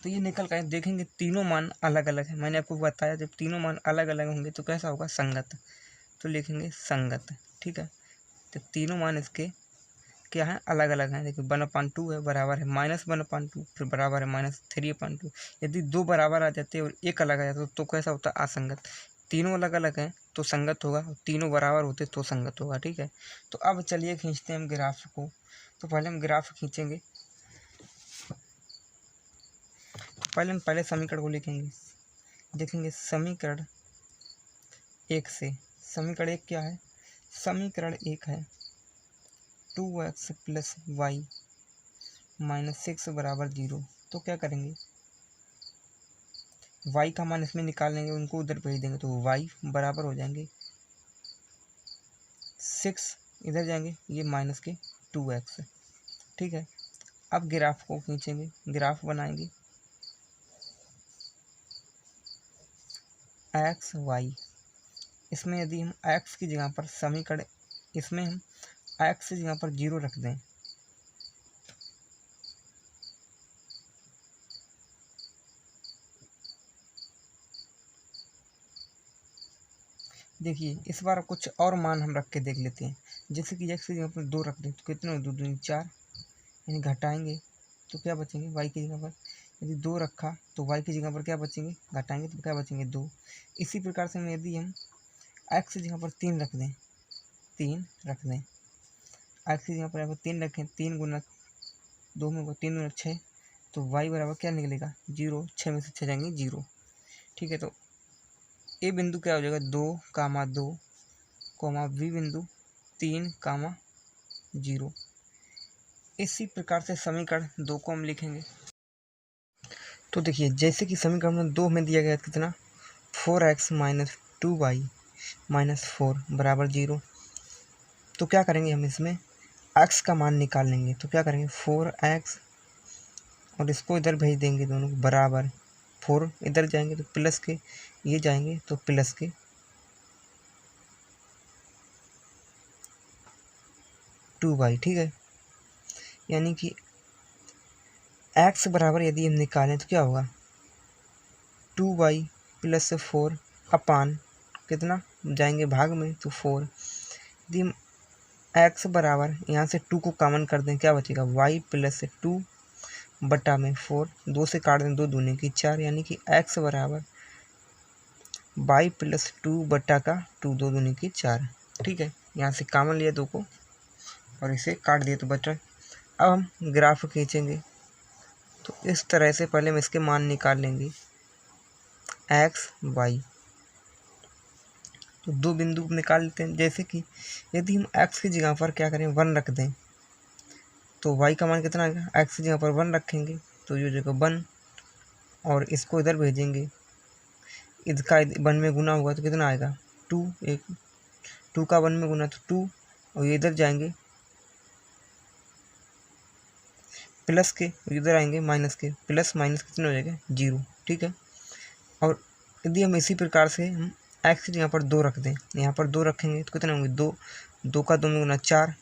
तो ये निकल कर देखेंगे तीनों मान अलग अलग है। मैंने आपको बताया जब तीनों मान अलग अलग होंगे तो कैसा होगा? संगत। तो लिखेंगे संगत, ठीक है। तो तीनों मान इसके क्या है? अलग अलग हैं। देखिए 1/2 है बराबर है माइनस 1/2, फिर बराबर है माइनस 3/2। यदि दो बराबर आ जाते और एक अलग आ जाता तो कैसा होता? असंगत। तीनों अलग अलग हैं तो संगत होगा, और तीनों बराबर होते तो संगत होगा, ठीक है। तो अब चलिए खींचते हैं हम ग्राफ को। तो पहले हम ग्राफ खींचेंगे, पहले हम पहले समीकरण को लिखेंगे। देखेंगे समीकरण 1 से, समीकरण 1 क्या है? समीकरण 1 है 2x प्लस वाई माइनस 6 बराबर 0। तो क्या करेंगे, y का मान इसमें निकाल लेंगे, उनको उधर भेज देंगे, तो y बराबर हो जाएंगे 6, इधर जाएंगे ये माइनस के 2x, ठीक है। अब ग्राफ को खींचेंगे, ग्राफ बनाएंगे एक्स वाई। इसमें यदि हम x की जगह पर समीकरण, इसमें हम x की जगह पर 0 रख दें, देखिए इस बार कुछ और मान हम रख के देख लेते हैं। जैसे कि x की जगह पर 2 रख दें तो कितने 2 दूनी 4, यानी घटाएंगे तो क्या बचेंगे y की जगह पर। यदि 2 रखा तो y की जगह पर क्या बचेंगे? घटाएंगे तो क्या बचेंगे 2। इसी प्रकार से यदि हम x की जगह पर 3 रख दें, 3 रख दें, x की जगह पर 3 रखें, 3 गुना 2 में 3 गुना 6, तो y बराबर क्या निकलेगा 0। 6 में से 6 जाएंगे 0, ठीक है। तो ए बिंदु क्या हो जाएगा 2, 2, बी बिंदु 3, 0। इसी प्रकार से समीकरण 2 को हम लिखेंगे। तो देखिए जैसे कि समीकरण में 2 में दिया गया कितना 4x माइनस 2y माइनस 4 बराबर 0। तो क्या करेंगे हम इसमें x का मान निकाल लेंगे। तो क्या करेंगे 4x और इसको इधर भेज देंगे, दोनों बराबर 4 इधर जाएंगे तो प्लस के, ये जाएंगे तो प्लस के 2y, ठीक है। यानी कि x बराबर यदि हम निकालें तो क्या होगा 2y प्लस 4 अपान कितना जाएंगे भाग में, तो 4। यदि हम एक्स बराबर यहाँ से 2 को कॉमन कर दें, क्या बचेगा, y प्लस 2 बटा में 4, 2 से काट दें 2 दूनी की 4, यानी कि x बराबर y प्लस 2 बटा का 2, 2 दूनी की 4। ठीक है, यहाँ से कॉमन लिया 2 को और इसे काट दिया तो बचा। अब हम ग्राफ खींचेंगे, तो इस तरह से पहले हम इसके मान निकाल लेंगे x y। तो दो बिंदु निकाल लेते हैं, जैसे कि यदि हम x की जगह पर क्या करें 1 रख दें, तो y का मान कितना आएगा, x की जगह पर 1 रखेंगे तो ये जगह 1 और इसको इधर भेजेंगे, इसका 1 में गुना होगा तो कितना आएगा 2, एक 2 का 1 में गुना तो 2, और ये इधर जाएंगे प्लस के, इधर आएंगे माइनस के, प्लस माइनस कितने हो जाएगा 0। ठीक है, और यदि हम इसी प्रकार से हम एक्स की जगह पर 2 रख दें, यहाँ पर 2 रखेंगे तो कितने होंगे 2, 2 का 2 में गुना 4,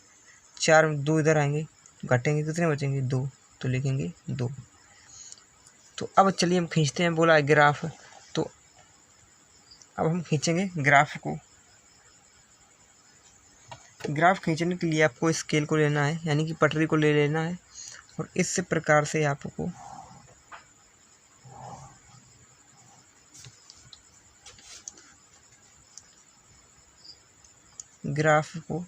4 2 इधर आएंगे घटेंगे, कितने बचेंगे 2, तो लिखेंगे 2। तो अब चलिए हम खींचते हैं, बोला है ग्राफ, तो अब हम खींचेंगे ग्राफ को। ग्राफ खींचने के लिए आपको स्केल को लेना है, यानी कि पटरी को ले लेना है, और इस प्रकार से आपको ग्राफ को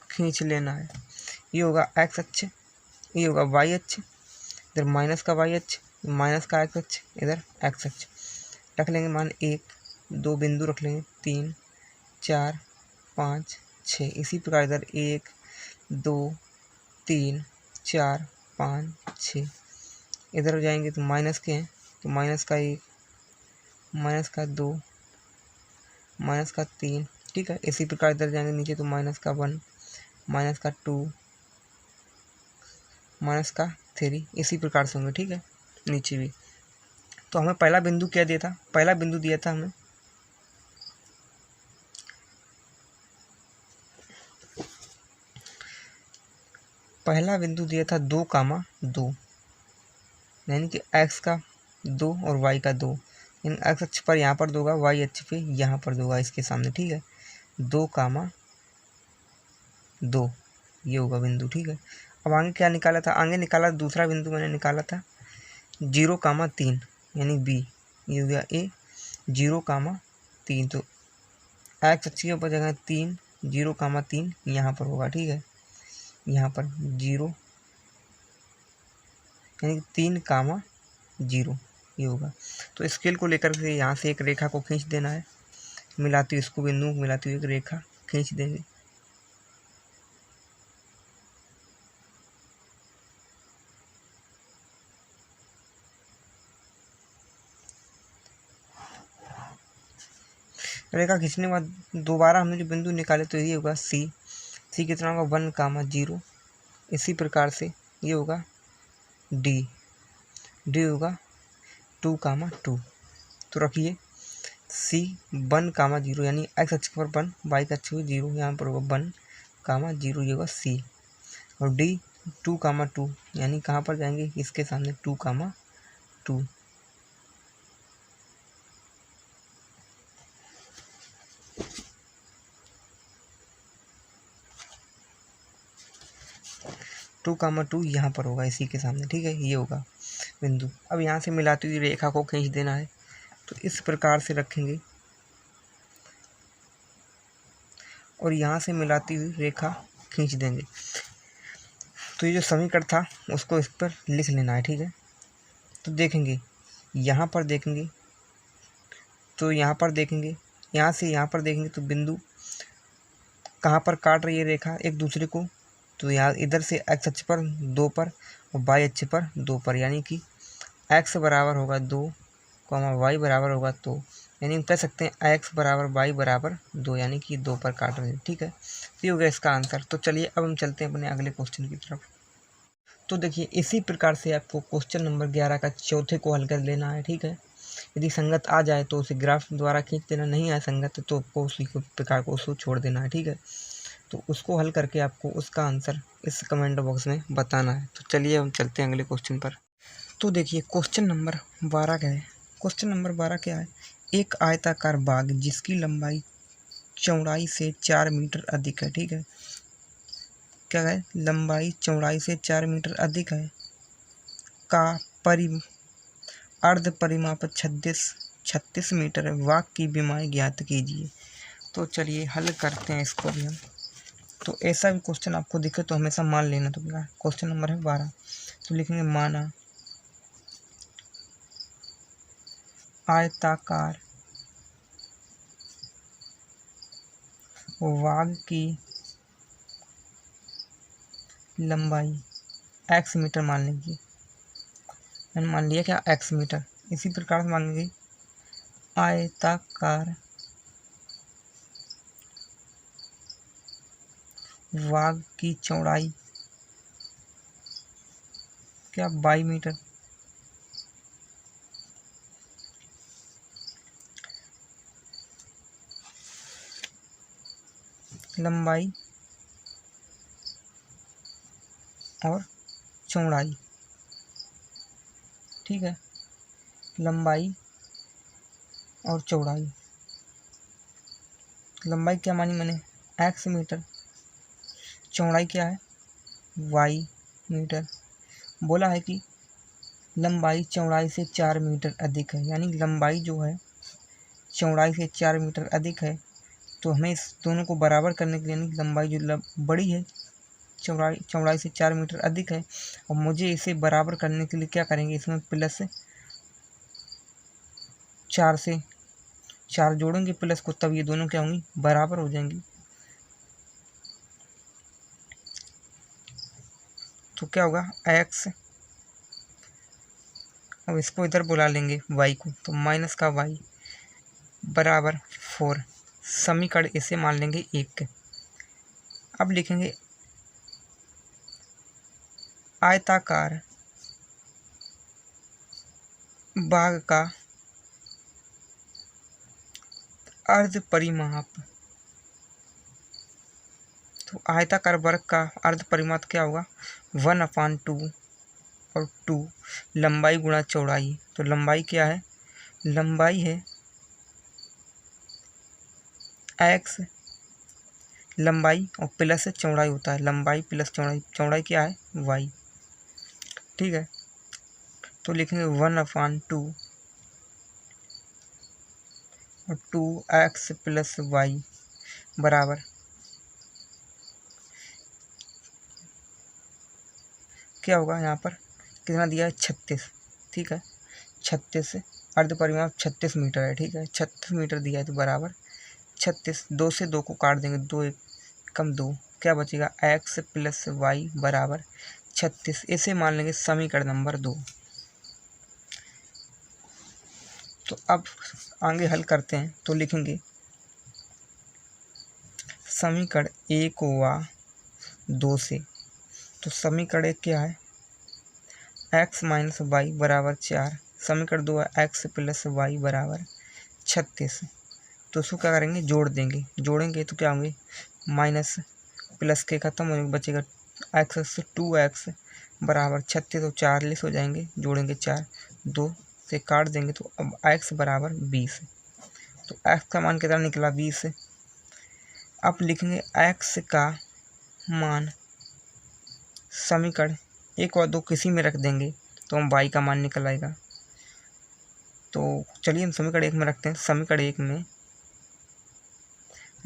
खींच लेना है। ये होगा एक्स अक्ष, ये होगा वाई अक्ष, इधर माइनस का वाई अक्ष, माइनस का एक्स अक्ष, इधर एक्स अक्ष। रख लेंगे मान 1 2 बिंदु रख लेंगे, 3 4 5 6। इसी प्रकार इधर 1 2 3 4 5 6। इधर जाएंगे तो माइनस के हैं, तो माइनस का 1, माइनस का 2, माइनस का 3। ठीक है, इसी प्रकार इधर जाएंगे नीचे तो माइनस का 1, माइनस का 2, माइनस का 3, इसी प्रकार से होंगे। ठीक है, नीचे भी। तो हमें पहला बिंदु क्या दिया था, पहला बिंदु दिया था हमें पहला बिंदु दिया था 2,2, यानी कि x का 2 और y का 2, इन x अक्ष पर यहाँ पर दोगा, y अक्ष पे यहाँ पर दोगा इसके सामने। ठीक है, 2,2 ये होगा बिंदु। ठीक है, अब आगे क्या निकाला था, आगे निकाला दूसरा बिंदु मैंने निकाला था 0,3, यानी b, ये हो गया a 0,3। तो x अक्ष के ऊपर जगह 3, 0,3 यहाँ पर होगा। ठीक है, यहाँ पर 0 यानी 3,0 ये होगा। तो स्केल को लेकर के यहाँ से एक रेखा को खींच देना है, मिलाती हुई इसको बिंदु मिलाती हुई एक रेखा खींच देंगे। रेखा खींचने के बाद दोबारा हमने जो बिंदु निकाले तो ये होगा सी कितना होगा 1,0। इसी प्रकार से ये होगा डी होगा 2,2। तो रखिए सी 1,0, यानी एक्स अक्ष पर 1, वाई का अक्ष पर 0, यहाँ पर होगा 1,0, ये होगा सी। और डी 2,2, यानी कहाँ पर जाएंगे, इसके सामने 2,2। टू कामा टू यहाँ पर होगा इसी के सामने। ठीक है, ये होगा बिंदु। अब यहाँ से मिलाती हुई रेखा को खींच देना है, तो इस प्रकार से रखेंगे और यहाँ से मिलाती हुई रेखा खींच देंगे। तो ये जो समीकरण था उसको इस पर लिख लेना है। ठीक है, तो देखेंगे यहाँ पर देखेंगे, तो यहाँ पर देखेंगे, यहाँ से यहाँ पर देखेंगे तो बिंदु कहाँ पर काट रही है रेखा एक दूसरे को, तो यहाँ इधर से एक्स अक्ष पर 2 पर और वाई अक्ष पर 2 पर, यानी कि एक्स बराबर होगा 2, वाई बराबर होगा 2, यानी हम कह सकते हैं एक्स बराबर वाई बराबर 2, यानी कि 2 पर काट रहे हैं। ठीक है, तो ये हो गया इसका आंसर। तो चलिए अब हम चलते हैं अपने अगले क्वेश्चन की तरफ। तो देखिए इसी प्रकार से आपको क्वेश्चन नंबर 11 का चौथे को हल कर लेना है। ठीक है, यदि संगत आ जाए तो उसे ग्राफ द्वारा खींच देना, नहीं आए संगत तो आपको उसी प्रकार को उसको छोड़ देना है। ठीक है, तो उसको हल करके आपको उसका आंसर इस कमेंट बॉक्स में बताना है। तो चलिए हम चलते हैं अगले क्वेश्चन पर। तो देखिए क्वेश्चन नंबर 12 क्या है। क्वेश्चन नंबर 12 क्या है, एक आयताकार बाग जिसकी लंबाई चौड़ाई से 4 मीटर अधिक है। ठीक है, क्या है, लंबाई चौड़ाई से 4 मीटर अधिक है का अर्ध परिमाप 36 मीटर है। वाक की विमाएँ ज्ञात कीजिए। तो चलिए हल करते हैं इसको भी हम। तो ऐसा भी क्वेश्चन आपको दिखे तो हमेशा मान लेना। तो क्या क्वेश्चन नंबर है 12, तो लिखेंगे माना आयताकार वाग की लंबाई x मीटर मान लीजिए। मैंने मान लिया क्या, x मीटर। इसी प्रकार से मान लीजिए आयताकार वाग की चौड़ाई क्या, 22 मीटर। लंबाई और चौड़ाई, ठीक है, लंबाई और चौड़ाई। लंबाई क्या मानी मैंने, x मीटर। चौड़ाई क्या है, y मीटर। बोला है कि लंबाई चौड़ाई से 4 मीटर अधिक है, यानी लंबाई जो है चौड़ाई से 4 मीटर अधिक है। तो हमें इस दोनों को बराबर करने के लिए, यानी लंबाई जो बड़ी है चौड़ाई से 4 मीटर अधिक है, और मुझे इसे बराबर करने के लिए क्या करेंगे, इसमें प्लस 4 से 4 जोड़ेंगे प्लस को, तब ये दोनों क्या होंगी, बराबर हो जाएंगी। तो क्या होगा, x, अब इसको इधर बुला लेंगे y को, तो माइनस का y बराबर 4। समीकरण इसे मान लेंगे 1। अब लिखेंगे आयताकार बाग का अर्ध परिमाप। तो आयताकार वर्ग का अर्ध परिमाप क्या होगा, 1/2 और 2 लंबाई गुणा चौड़ाई। तो लंबाई क्या है, लंबाई है x, लंबाई और प्लस चौड़ाई होता है, लंबाई प्लस चौड़ाई। चौड़ाई क्या है, y। ठीक है, तो लिखेंगे 1/2 और 2x प्लस y बराबर क्या होगा, यहाँ पर कितना दिया है, 36। ठीक है, 36 अर्ध परिमाप 36 मीटर है। ठीक है, 36 मीटर दिया है, तो बराबर 36। 2 से 2 को काट देंगे, 2 1 कम 2, क्या बचेगा, x प्लस वाई बराबर 36। इसे मान लेंगे समीकरण नंबर 2। तो अब आगे हल करते हैं। तो लिखेंगे समीकरण 1 व 2 से। तो समीकरण 1 क्या है, x माइनस वाई बराबर 4। समीकरण 2 है x प्लस वाई बराबर 36। तो उसको क्या करेंगे, जोड़ देंगे। जोड़ेंगे तो क्या होंगे, माइनस प्लस के खत्म होने बचेगा x से 2x बराबर 36, तो 40 हो जाएंगे। जोड़ेंगे 4, 2 से काट देंगे, तो अब x बराबर 20। तो x का मान कितना निकला, 20। अब लिखेंगे x का मान समीकरण 1 और 2 किसी में रख देंगे तो हम y का मान निकल आएगा। तो चलिए हम समीकरण 1 में रखते हैं। समीकरण 1 में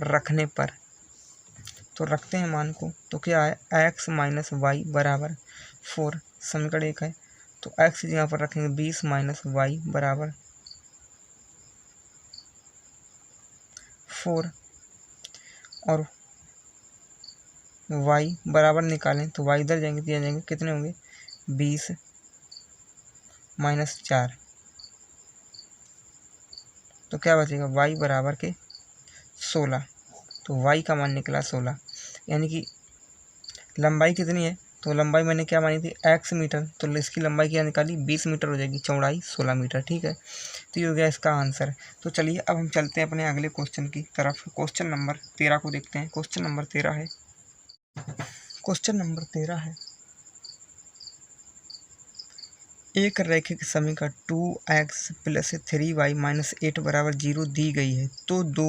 रखने पर तो रखते हैं मान को, तो क्या है, x माइनस वाई बराबर 4। समीकरण 1 है, तो x यहाँ पर रखेंगे 20 माइनस वाई बराबर 4, और y बराबर निकालें तो y इधर जाएंगे, दिया जाएंगे, कितने होंगे, 20 माइनस 4। तो क्या बचेगा, y बराबर के 16। तो y का मान निकला 16, यानी कि लंबाई कितनी है, तो लंबाई मैंने क्या मानी थी, x मीटर। तो इसकी लंबाई क्या निकाली, 20 मीटर हो जाएगी, चौड़ाई 16 मीटर। ठीक है, तो ये हो गया इसका आंसर। तो चलिए अब हम चलते हैं अपने अगले क्वेश्चन की तरफ। क्वेश्चन नंबर 13 को देखते हैं। क्वेश्चन नंबर 13 है, क्वेश्चन नंबर 13 है, एक रैखिक समीकरण 2x प्लस 3y माइनस 8 बराबर 0 दी गई है तो दो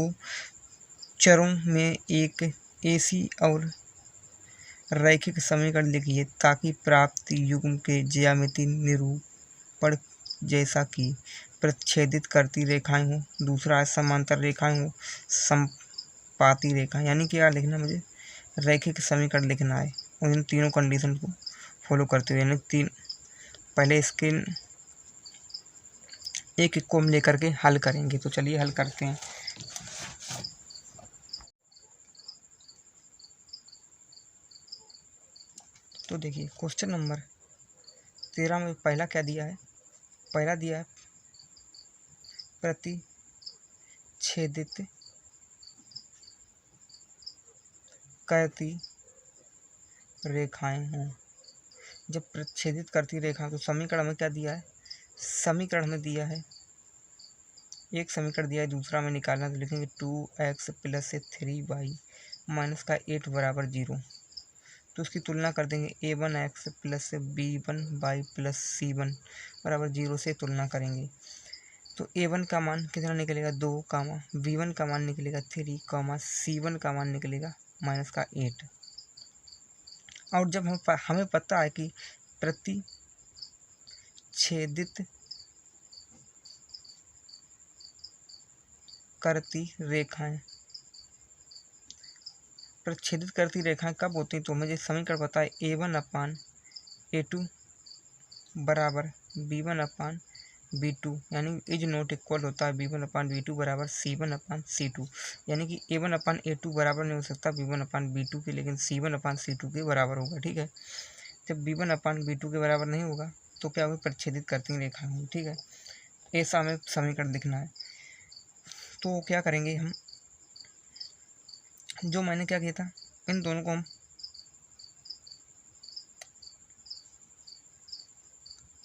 चरों में एक ऐसी और रैखिक समीकरण लिखिए ताकि प्राप्त युग्म के ज्यामितीय निरूपण जैसा कि प्रच्छेदित करती रेखाएं हो, दूसरा समांतर रेखाएं हो, समपाती रेखा। यानी कि क्या लिखना, मुझे रैखिक समीकरण लिखना है और इन तीनों कंडीशन को फॉलो करते हुए, यानी पहले इसके एक एक को हम लेकर के हल करेंगे। तो चलिए हल करते हैं। तो देखिए क्वेश्चन नंबर 13 में पहला क्या दिया है, पहला दिया है प्रतिच्छेदित करती रेखाएं हों। जब प्रतिच्छेदित करती रेखा, तो समीकरण में क्या दिया है, समीकरण में दिया है, एक समीकरण दिया है, दूसरा में निकालना। तो लिखेंगे 2x प्लस 3y माइनस का 8 बराबर 0। तो उसकी तुलना कर देंगे a1x plus b1y plus c1 बराबर 0 से तुलना करेंगे। तो a1 का मान कितना निकलेगा 2, b1 का मान निकलेगा 3, c1 का मान निकलेगा माइनस का 8। और जब हमें पता है कि प्रतिच्छेदित करती रेखाएं कब होती हैं, तो मुझे समीकरण पता है a1/a2 बराबर b1/b2, यानी इज नॉट इक्वल होता है b1/b2 बराबर c1/c2। यानी कि a1/a2 बराबर नहीं हो सकता b1/b2 के, लेकिन c1/c2 के बराबर होगा। ठीक है, जब b1/b2 के बराबर नहीं होगा तो क्या होगा, प्रतिच्छेदित करती रेखा होगी। ठीक है, ऐसा हमें समीकरण दिखना है। तो क्या करेंगे हम, जो मैंने क्या किया था, इन दोनों को हम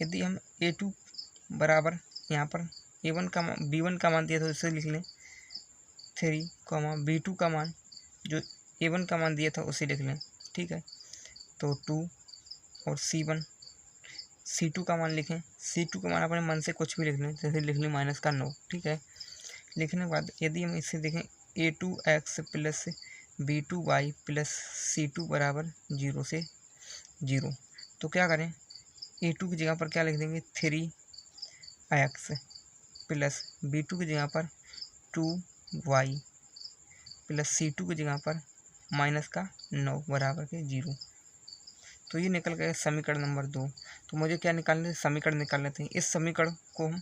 यदि हम a2 बराबर यहाँ पर a1 का b1 का मान दिया तो इसे लिख लें 3, b2 का मान जो a1 का मान दिया था उसे लिख लें। ठीक है, तो 2 और c2 का मान लिखें। c2 का मान अपने मन से कुछ भी लिख लें, जैसे लिख लें माइनस का 9। ठीक है, लिखने के बाद यदि हम इसे देखें a2x plus b2y plus c2 बराबर 0 से 0, तो क्या करें, a2 की जगह पर क्या लिख देंगे 3x प्लस b2 की जगह पर 2y प्लस c2 की जगह पर माइनस का 9 बराबर के 0। तो ये निकल गया समीकरण नंबर 2। तो मुझे क्या निकालना है, समीकरण निकाल लेते हैं। इस समीकरण को हम,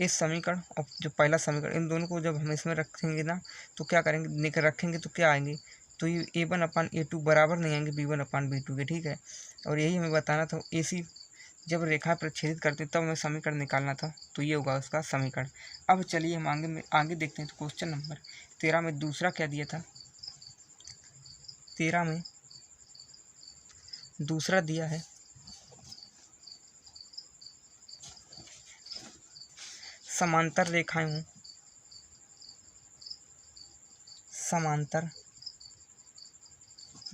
इस समीकरण और जो पहला समीकरण, इन दोनों को जब हम इसमें रखेंगे ना, तो क्या करेंगे, रखेंगे तो क्या आएंगे, तो ये a1/a2 बराबर नहीं आएंगे b1/b2 के। ठीक है, और यही हमें बताना था, ऐसी जब रेखा प्रतिच्छेदित करते तब हमें समीकरण निकालना था। तो ये होगा उसका समीकरण। अब चलिए हम आगे देखते हैं। तो क्वेश्चन नंबर 13 में दूसरा क्या दिया था, 13 में दूसरा दिया है समांतर रेखाएं हों, समांतर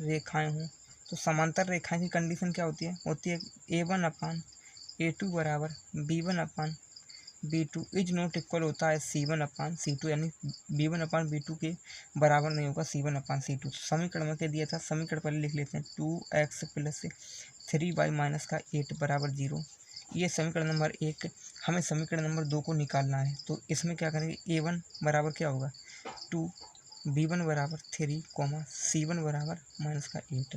रेखाएं हों। तो समांतर रेखाएं की कंडीशन क्या होती है, a1/a2 बराबर b1/b2 इज नॉट इक्वल होता है c1/c2, यानी b1/b2 के बराबर नहीं होगा c1/c2। समीकरण में क्या दिया था, समीकरण पहले लिख लेते हैं 2x प्लस 3y माइनस का 8 बराबर 0। ये समीकरण नंबर 1। हमें समीकरण नंबर 2 को निकालना है। तो इसमें क्या करेंगे, a1 बराबर क्या होगा 2, b1 बराबर 3, c1 बराबर माइनस का 8।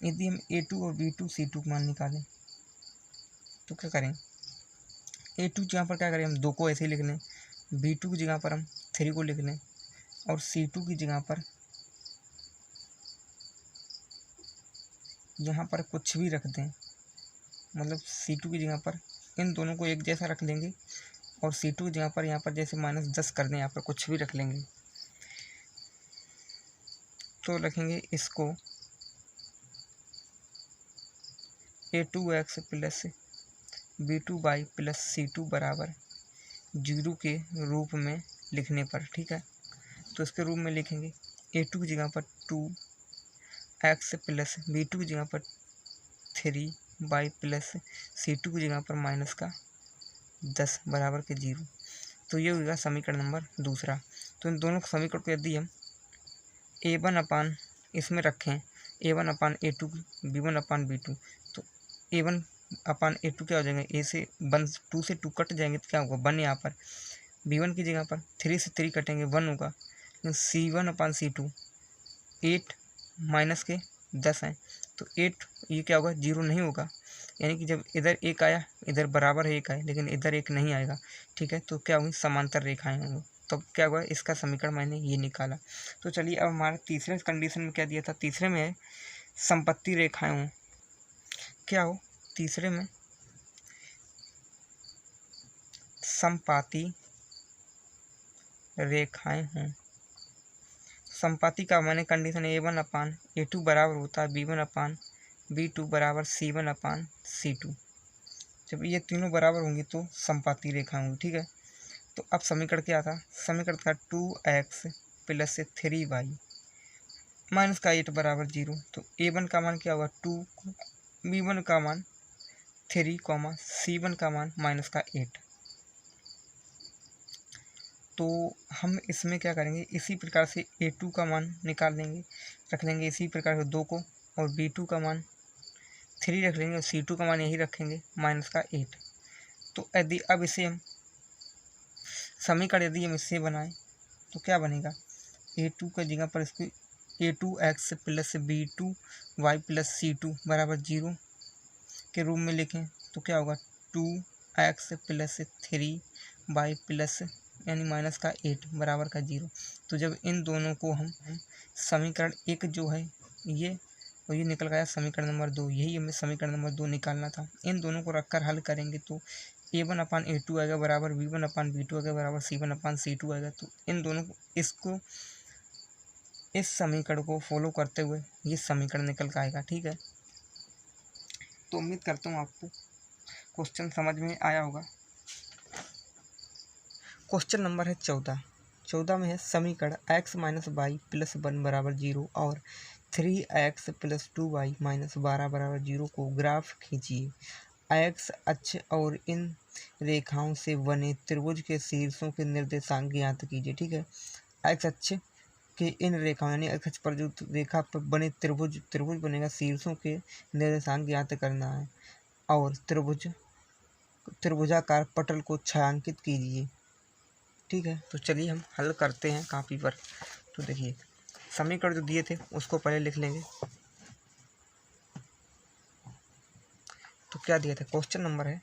यदि हम a2 और b2 c2 मान निकालें तो क्या करें, a2 जगह पर क्या करें, हम 2 को ऐसे ही लिख लें, b2 की जगह पर हम 3 को लिख लें, और c2 की जगह पर यहाँ पर कुछ भी रख दें। मतलब c2 की जगह पर इन दोनों को एक जैसा रख लेंगे, और c2 की जगह पर यहाँ पर जैसे -10 कर दें, यहाँ पर कुछ भी रख लेंगे। तो रखेंगे इसको a2x plus b2y plus c2 बराबर 0 के रूप में लिखने पर। ठीक है, तो इसके रूप में लिखेंगे a2 की जगह पर 2x प्लस b2 की जगह पर 3 बाई प्लस C2 की जगह पर माइनस का 10 बराबर के 0। तो ये होगा समीकरण नंबर दूसरा। तो इन दोनों समीकरण को यदि हम A1 अपान इसमें रखें, A1/A2 B1/B2, तो A1 अपान A2 क्या हो जाएंगे, ए से 1 2 से 2 कट जाएंगे तो क्या होगा 1 यहाँ पर, B1 की जगह पर 3 से 3 कटेंगे 1 होगा, लेकिन C1/C2 8 माइनस के 10 हैं, तो 8 ये क्या होगा 0 नहीं होगा, यानी कि जब इधर 1 आया इधर बराबर है 1 आए, लेकिन इधर 1 नहीं आएगा, ठीक है। तो क्या होगी समांतर रेखाएं होंगी, तो क्या हुआ इसका समीकरण मैंने ये निकाला। तो चलिए अब हमारे तीसरे कंडीशन में क्या दिया था, तीसरे में है संपत्ति रेखाएं हों, क्या हो तीसरे में संपाती रेखाएं हों। संपाति का मैंने कंडीशन A1/A2 बराबर होता है B1/B2 बराबर C1/C2। जब ये तीनों बराबर होंगी तो संपाति रेखा होंगी, ठीक है। तो अब समीकरण क्या था, समीकरण था 2x प्लस 3y माइनस का 8 बराबर 0। तो A1 का मान क्या होगा 2, B1 का मान 3, C1 का मान माइनस का 8। तो हम इसमें क्या करेंगे, इसी प्रकार से A2 का मान निकाल लेंगे, रख लेंगे इसी प्रकार से 2 को, और B2 का मान 3 रख लेंगे और C2 का मान यही रखेंगे माइनस का 8। तो यदि अब इसे हम समीकरण यदि हम इससे बनाएं तो क्या बनेगा, A2 की जगह पर इसको A2x plus B2y plus C2 बराबर 0 के रूप में लिखें तो क्या होगा 2x प्लस 3y प्लस यानी माइनस का 8 बराबर का 0। तो जब इन दोनों को हम समीकरण 1 जो है ये और ये निकल गया समीकरण नंबर 2, यही हमें समीकरण नंबर 2 निकालना था। इन दोनों को रखकर हल करेंगे तो A1/A2 आएगा बराबर B1/B2 आएगा बराबर C1/C2 आएगा। तो इन दोनों को इसको इस समीकरण को फॉलो करते हुए ये समीकरण निकल कर आएगा, ठीक है। तो उम्मीद करता हूँ आपको क्वेश्चन समझ में आया होगा। क्वेश्चन नंबर है 14 में है समीकरण x माइनस वाई प्लस 1 बराबर 0 और 3x प्लस 2y माइनस 12 बराबर 0 को ग्राफ खींचिए। x अक्ष और इन रेखाओं से बने त्रिभुज के शीर्षों के निर्देशांक ज्ञात कीजिए, ठीक है। x अक्ष के इन रेखाओं यानी x अक्ष पर जो रेखा पर बने त्रिभुज बनेगा, शीर्षों के निर्देशांक ज्ञात करना है और त्रिभुजाकार पटल को छायांकित कीजिए, ठीक है। तो चलिए हम हल करते हैं कॉपी पर। तो देखिए समीकरण जो दिए थे उसको पहले लिख लेंगे। तो क्या दिया था, क्वेश्चन नंबर है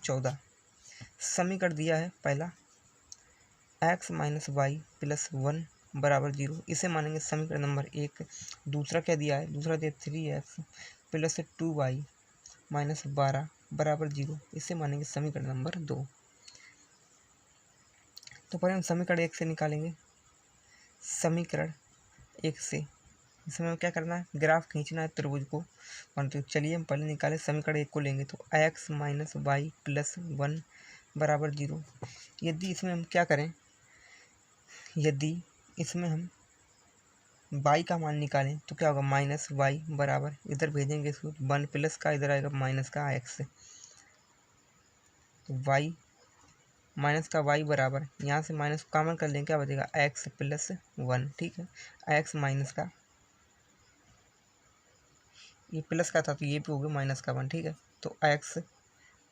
14, समीकरण दिया है पहला x माइनस वाई प्लस 1 बराबर 0, इसे मानेंगे समीकरण नंबर 1। दूसरा क्या दिया है, दूसरा दिया 3x प्लस 2y माइनस 12 बराबर 0, इसे मानेंगे समीकरण नंबर 2। तो पहले हम समीकरण 1 से निकालेंगे। समीकरण 1 से इसमें क्या करना है, ग्राफ खींचना है त्रिभुज को। तो चलिए हम पहले निकालें समीकरण 1 को लेंगे। तो x माइनस वाई प्लस 1 बराबर 0, यदि इसमें हम क्या करें, यदि इसमें हम y का मान निकालें तो क्या होगा माइनस वाई बराबर, इधर भेजेंगे इसको 1 प्लस का, इधर आएगा माइनस का x। तो y माइनस का y बराबर, यहाँ से माइनस कॉमन कर लेंगे, क्या बचेगा x प्लस 1, ठीक है। x माइनस का, ये प्लस का था तो ये भी हो गया माइनस का 1, ठीक है। तो x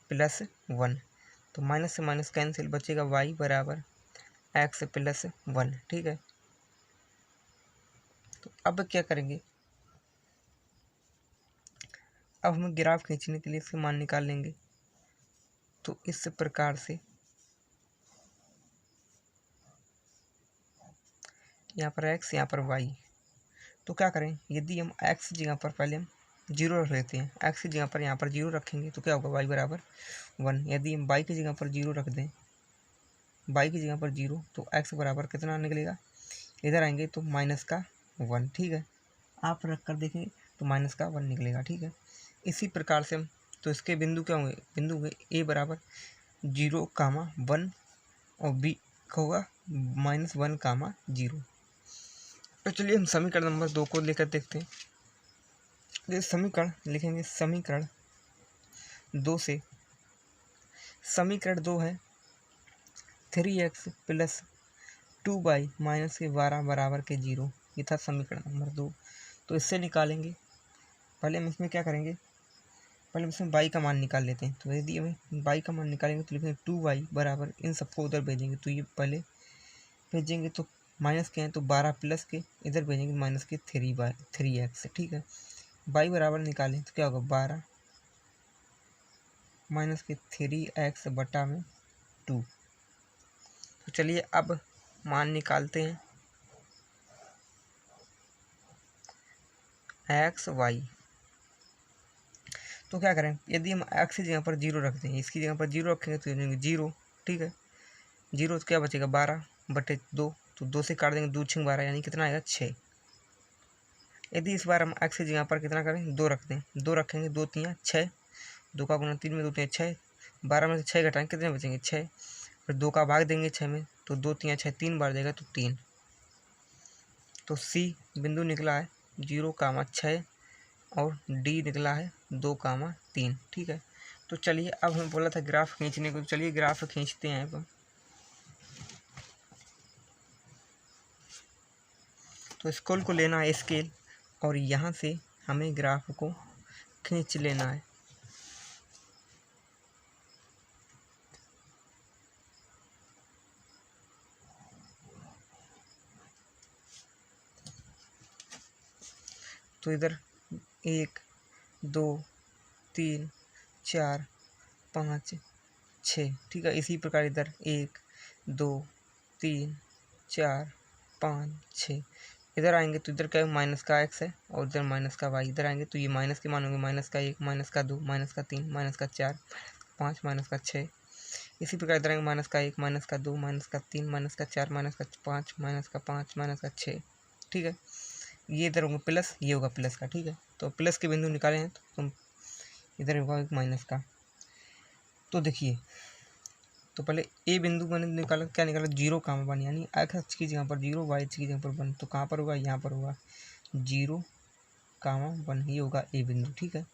प्लस 1, तो माइनस से माइनस कैंसिल, बचेगा y बराबर x प्लस 1, ठीक है। तो अब क्या करेंगे, अब हम ग्राफ खींचने के लिए इसके मान निकाल लेंगे। तो इस प्रकार से यहाँ पर x यहाँ पर y, तो क्या करें, यदि हम x जगह पर पहले हम 0 रख लेते हैं, x की जगह पर यहाँ पर 0 रखेंगे तो क्या होगा y बराबर 1। यदि हम y की जगह पर 0 रख दें, y की जगह पर 0, तो x बराबर कितना निकलेगा, इधर आएंगे तो माइनस का 1, ठीक है। आप रख कर देखेंगे तो माइनस का 1 निकलेगा, ठीक है। इसी प्रकार से हम, तो इसके बिंदु क्या होंगे, बिंदु होंगे a बराबर 0, 1 और b होगा -1, 0। तो चलिए हम समीकरण नंबर 2 को लेकर देखते हैं। ये समीकरण लिखेंगे, समीकरण 2 से, समीकरण 2 है 3x प्लस 2y माइनस के 12 बराबर के 0। ये था समीकरण नंबर 2। तो इससे निकालेंगे, पहले हम इसमें क्या करेंगे, पहले हम इसमें y का मान निकाल लेते हैं। तो यदि हमें y का मान निकालेंगे तो लिखेंगे 2y बराबर, इन सबको उधर भेजेंगे तो ये पहले भेजेंगे तो माइनस के हैं तो 12 प्लस के इधर भेजेंगे माइनस के 3x। ठीक है, y बराबर निकालें तो क्या होगा 12 माइनस के 3x बटा में 2। तो चलिए अब मान निकालते हैं एक्स वाई। तो क्या करें, यदि हम एक्स की जगह पर 0 रखते हैं, इसकी जगह पर 0 रखेंगे तो देंगे 0। ठीक है, 0 तो क्या बचेगा 12/2, तो 2 से काट देंगे, 2 6 12 यानी कितना आएगा 6। यदि इस बार हम एक्स की जगह पर कितना करें 2 रखते हैं, 2 रखेंगे, 2 3 6, 2 का गुना 3 में 2 3 6, 12 में से 6 घटाएंगे कितने बचेंगे 6, फिर 2 का भाग देंगे 6 में तो 2 3 6, 3 बार देगा तो 3। तो सी बिंदु निकला है 0,6 और डी निकला है 2,3। ठीक है, तो चलिए अब हमें बोला था ग्राफ खींचने को, तो चलिए ग्राफ खींचते हैं। अब तो स्केल को लेना है, स्केल, और यहाँ से हमें ग्राफ को खींच लेना है। तो इधर 1 2 3 4 5 6। ठीक है, इसी प्रकार इधर 1 2 3 4 5 6। इधर आएंगे तो इधर क्या है माइनस का x है और इधर माइनस का y। इधर आएंगे तो ये माइनस के मान होंगे, माइनस का 1 माइनस का 2 माइनस का 3 माइनस का 4 5 माइनस का 6। इसी प्रकार इधर आएंगे माइनस का 1 माइनस का 2 माइनस का 3 माइनस का 4 माइनस का 5 माइनस का 5 माइनस का 6। ठीक है, ये इधर होगा प्लस, ये होगा प्लस का। ठीक है, तो प्लस के बिंदु निकाले हैं तो तुम इधर होगा एक माइनस का। तो देखिए, तो पहले ए बिंदु मैंने निकाला, क्या निकाला 0,1 यानी एक्स अक्ष की जगह पर 0 वाई अक्ष की जगह पर 1। तो कहाँ पर होगा, यहाँ पर होगा 0,1, ये होगा ए बिंदु। ठीक है,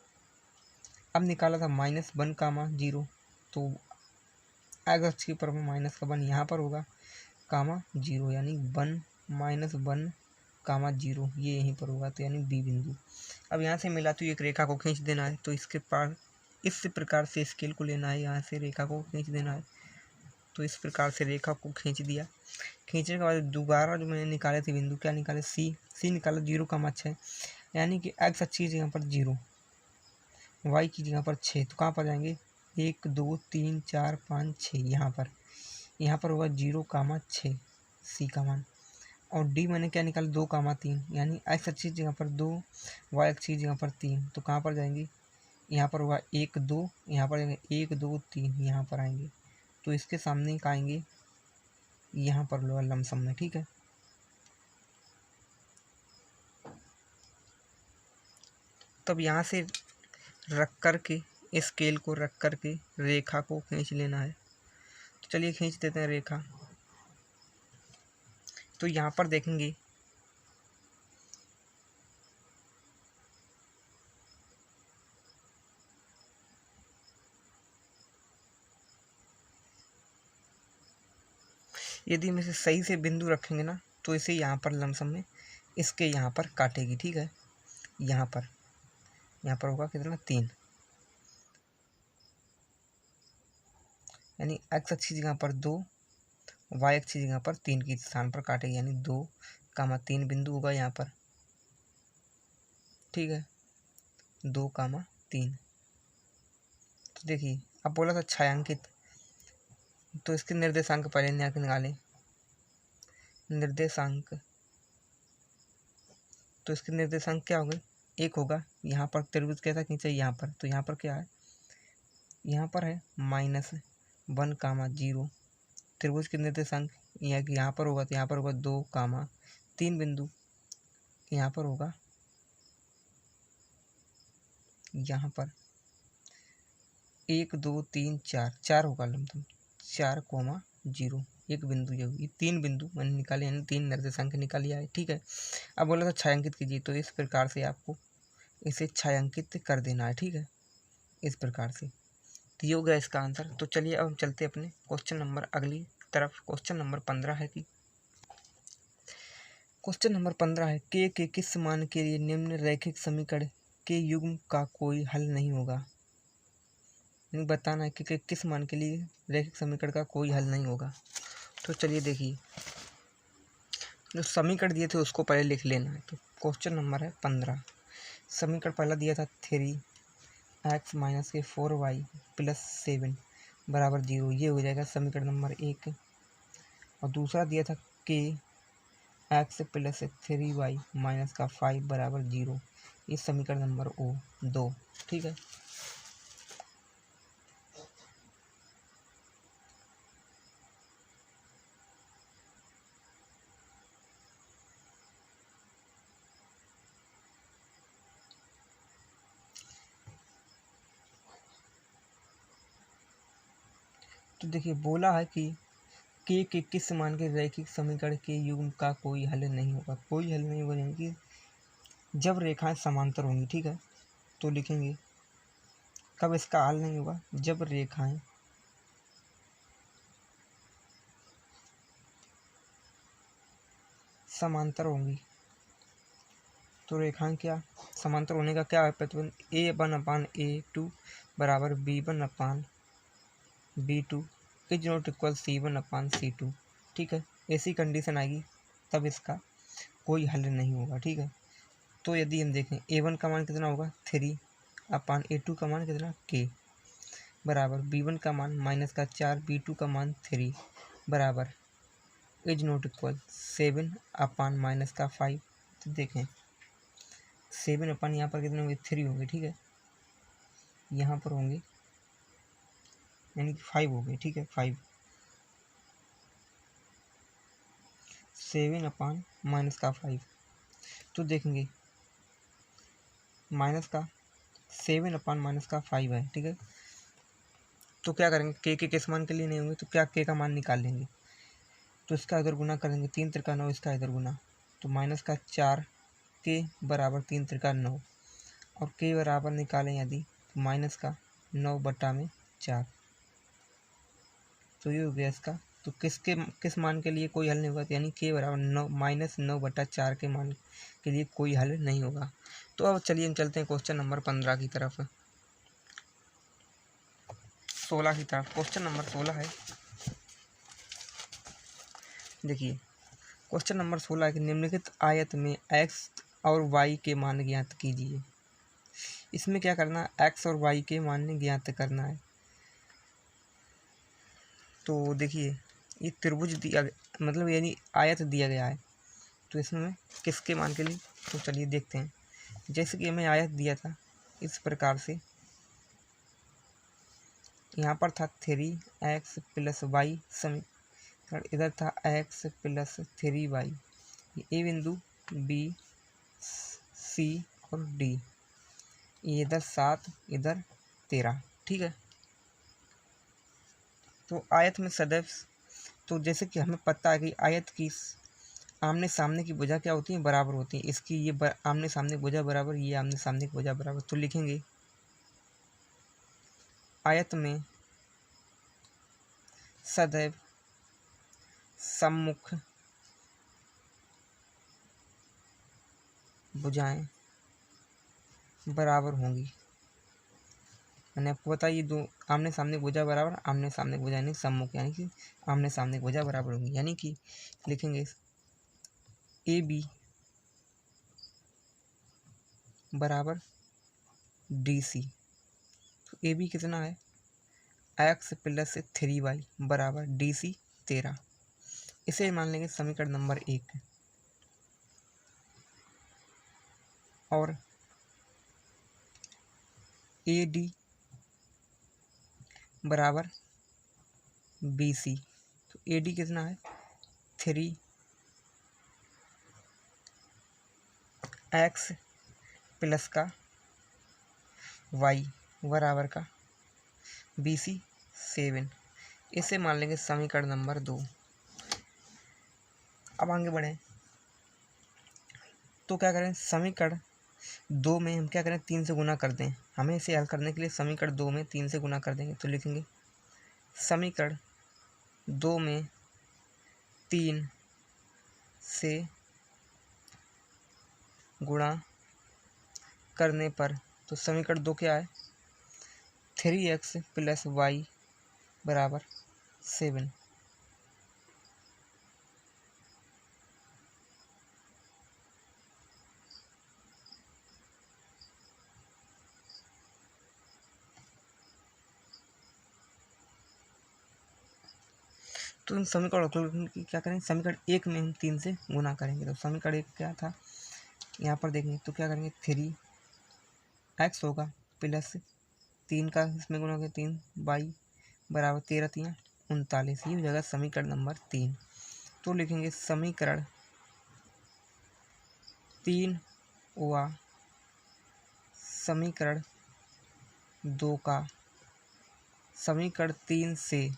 अब निकाला था -1,0, तो एक्स अक्ष के ऊपर में माइनस का 1 यहाँ पर होगा, (0) यानी 1 - 1, 0 ये यहीं पर होगा, तो यानी बी बिंदु। अब यहाँ से मिला तो एक रेखा को खींच देना है। तो इसके पास इस प्रकार से स्केल को लेना है, यहाँ से रेखा को खींच देना है। तो इस प्रकार से रेखा को खींच दिया। खींचने के बाद दोबारा जो मैंने निकाले थे बिंदु, क्या निकाले सी निकाला 0,6 यानी कि एक्स अक्ष की जगह पर 0 वाई की जगह पर 6। तो कहाँ पर जाएंगे 1 2 3 4 5 6, यहाँ पर होगा 0,6 सी का मान। और डी मैंने क्या निकाला 2,3 यानी एक्स अक्ष की जगह पर 2 वाई अक्ष की जगह पर 3। तो कहाँ पर जाएंगे, यहाँ पर होगा 1 2, यहाँ पर जाएंगे 1 2 3, यहाँ पर आएंगे तो इसके सामने का आएंगे यहाँ पर लोअर लमसम में। ठीक है, तब यहाँ से रख कर के स्केल को रख कर के रेखा को खींच लेना है। तो चलिए खींच देते हैं रेखा। तो यहाँ पर देखेंगे यदि हम इसे सही से बिंदु रखेंगे ना तो इसे यहाँ पर लमसम में इसके यहाँ पर काटेगी। ठीक है, यहाँ पर होगा कितना 3 यानी एक्स अक्ष की जगह पर 2 वाई अक्ष की जगह पर 3 की स्थान पर काटेगी, यानी 2,3 बिंदु होगा यहाँ पर। ठीक है, 2,3। तो देखिए अब बोला था छायांकित, तो इसके निर्देशांक पहले निकालें। निर्देशांक, तो इसके निर्देशांक क्या होंगे, 1 होगा। यहाँ पर त्रिभुज कैसा खींचा यहाँ पर, तो यहाँ पर क्या है, यहाँ पर है -1,0। त्रिभुज के निर्देशांक यहाँ पर होगा, तो यहाँ पर होगा 2,3 बिंदु, यहाँ पर होगा, यहाँ पर 1 2 3 4 होगा लमसम 4,0 एक बिंदु। ये 3 बिंदु मैंने निकाले, यानी 3 निर्देशांक निकाल लिया है। ठीक है, अब बोला था छायांकित कीजिए, तो इस प्रकार से आपको इसे छायांकित कर देना है, ठीक है, इस प्रकार से। तो ये हो गया इसका आंसर। तो चलिए अब हम चलते अपने क्वेश्चन नंबर अगली तरफ। क्वेश्चन नंबर 15 है कि क्वेश्चन नंबर 15 है के किस मान के लिए निम्न रैखिक समीकरण के युग्म का कोई हल नहीं होगा। बताना है कि किस मान के लिए रैखिक समीकरण का कोई हल नहीं होगा। तो चलिए देखिए, जो समीकरण दिए थे उसको पहले लिख लेना है। तो क्वेश्चन नंबर है 15। समीकरण पहला दिया था 3x माइनस के 4y प्लस 7 बराबर 0, ये हो जाएगा समीकरण नंबर 1। और दूसरा दिया था के x प्लस 3y माइनस का 5 बराबर 0, ये समीकरण नंबर 2, ठीक है। तो देखिए बोला है कि के किस मान के रैखिक समीकरण के युग्म का कोई हल नहीं होगा। कोई हल नहीं होगा यानी कि जब रेखाएं समांतर होंगी, ठीक है। तो लिखेंगे कब इसका हल नहीं होगा, जब रेखाएं समांतर होंगी। तो रेखाएं क्या समांतर होने का क्या है प्रतिबंध, A1/A2 बराबर B1/B2 is not equal C1/C2, ठीक है। ऐसी कंडीशन आएगी तब इसका कोई हल नहीं होगा, ठीक है। तो यदि हम देखें A1 का मान कितना होगा 3/A2 का मान कितना K बराबर B1 का मान -4 B2 का मान 3 बराबर इज नॉट इक्वल 7/-5। तो देखें 7 यहाँ पर कितने होंगे 3 होंगे, ठीक है। यहाँ पर होंगे यानी कि 5 हो गए, ठीक है। 5 7/-5। तो देखेंगे माइनस का 7/-5 है, ठीक है। तो क्या करेंगे के किस मान के लिए नहीं होंगे, तो क्या के का मान निकाल लेंगे। तो इसका इधर गुना करेंगे 3 त्रिका 9, इसका इधर गुना, तो -4 के बराबर 3 त्रिका 9, और के बराबर निकालें यदि तो -9/4। तो ये हो गया इसका। तो किस मान के लिए कोई हल नहीं होगा, यानी के बराबर -9/4 के मान के लिए कोई हल नहीं होगा। तो अब चलिए हम चलते हैं क्वेश्चन नंबर 15 की तरफ, 16 की तरफ। क्वेश्चन नंबर 16 है, देखिए क्वेश्चन नंबर 16 है कि निम्नलिखित आयत में x और y के मान ज्ञात कीजिए। इसमें क्या करना है, x और y के मान ज्ञात करना है। तो देखिए ये त्रिभुज दिया मतलब यानी आयत दिया गया है, तो इसमें किसके मान के लिए, तो चलिए देखते हैं। जैसे कि हमें आयत दिया था इस प्रकार से, यहाँ पर था 3x + y समीकरण, इधर था x + 3y, ए बिंदु B C और D, ये इधर 7 इधर 13, ठीक है। तो आयत में सदैव, तो जैसे कि हमें पता है कि आयत की आमने सामने की भुजा क्या होती है, बराबर होती है। इसकी ये आमने सामने की भुजा बराबर, ये आमने सामने की भुजा बराबर। तो लिखेंगे आयत में सदैव सम्मुख भुजाएं बराबर होंगी। मैंने आपको बताया ये दो आमने सामने की भुजा बराबर, आमने सामने की भुजा यानी सम्मुख, यानी कि आमने सामने की भुजा बराबर होंगी। यानी कि लिखेंगे AB बराबर DC। तो AB कितना है, x + 3y बराबर DC 13। इसे मान लेंगे समीकरण नंबर 1। और AD बराबर BC। तो AD कितना है 3x प्लस का y बराबर का BC 7। इसे मान लेंगे समीकरण नंबर 2। अब आगे बढ़ें तो क्या करें, समीकरण 2 में हम क्या करें, 3 से गुना कर दें। हमें इसे हल करने के लिए समीकरण 2 में 3 से गुना कर देंगे। तो लिखेंगे समीकरण 2 में 3 से गुणा करने पर, तो समीकरण 2 क्या है, 3x + y = 7। तो इन समीकरणों को क्या करें, समीकरण 1 में हम 3 से गुना करेंगे। तो समीकरण 1 क्या था, यहाँ पर देखेंगे तो क्या करेंगे, 3x होगा प्लस 3 का इसमें गुना होगा 3 y = 13 3 39। ये हो जाएगा समीकरण नंबर 3। तो लिखेंगे समीकरण 3 व समीकरण 2 का समीकरण 3 से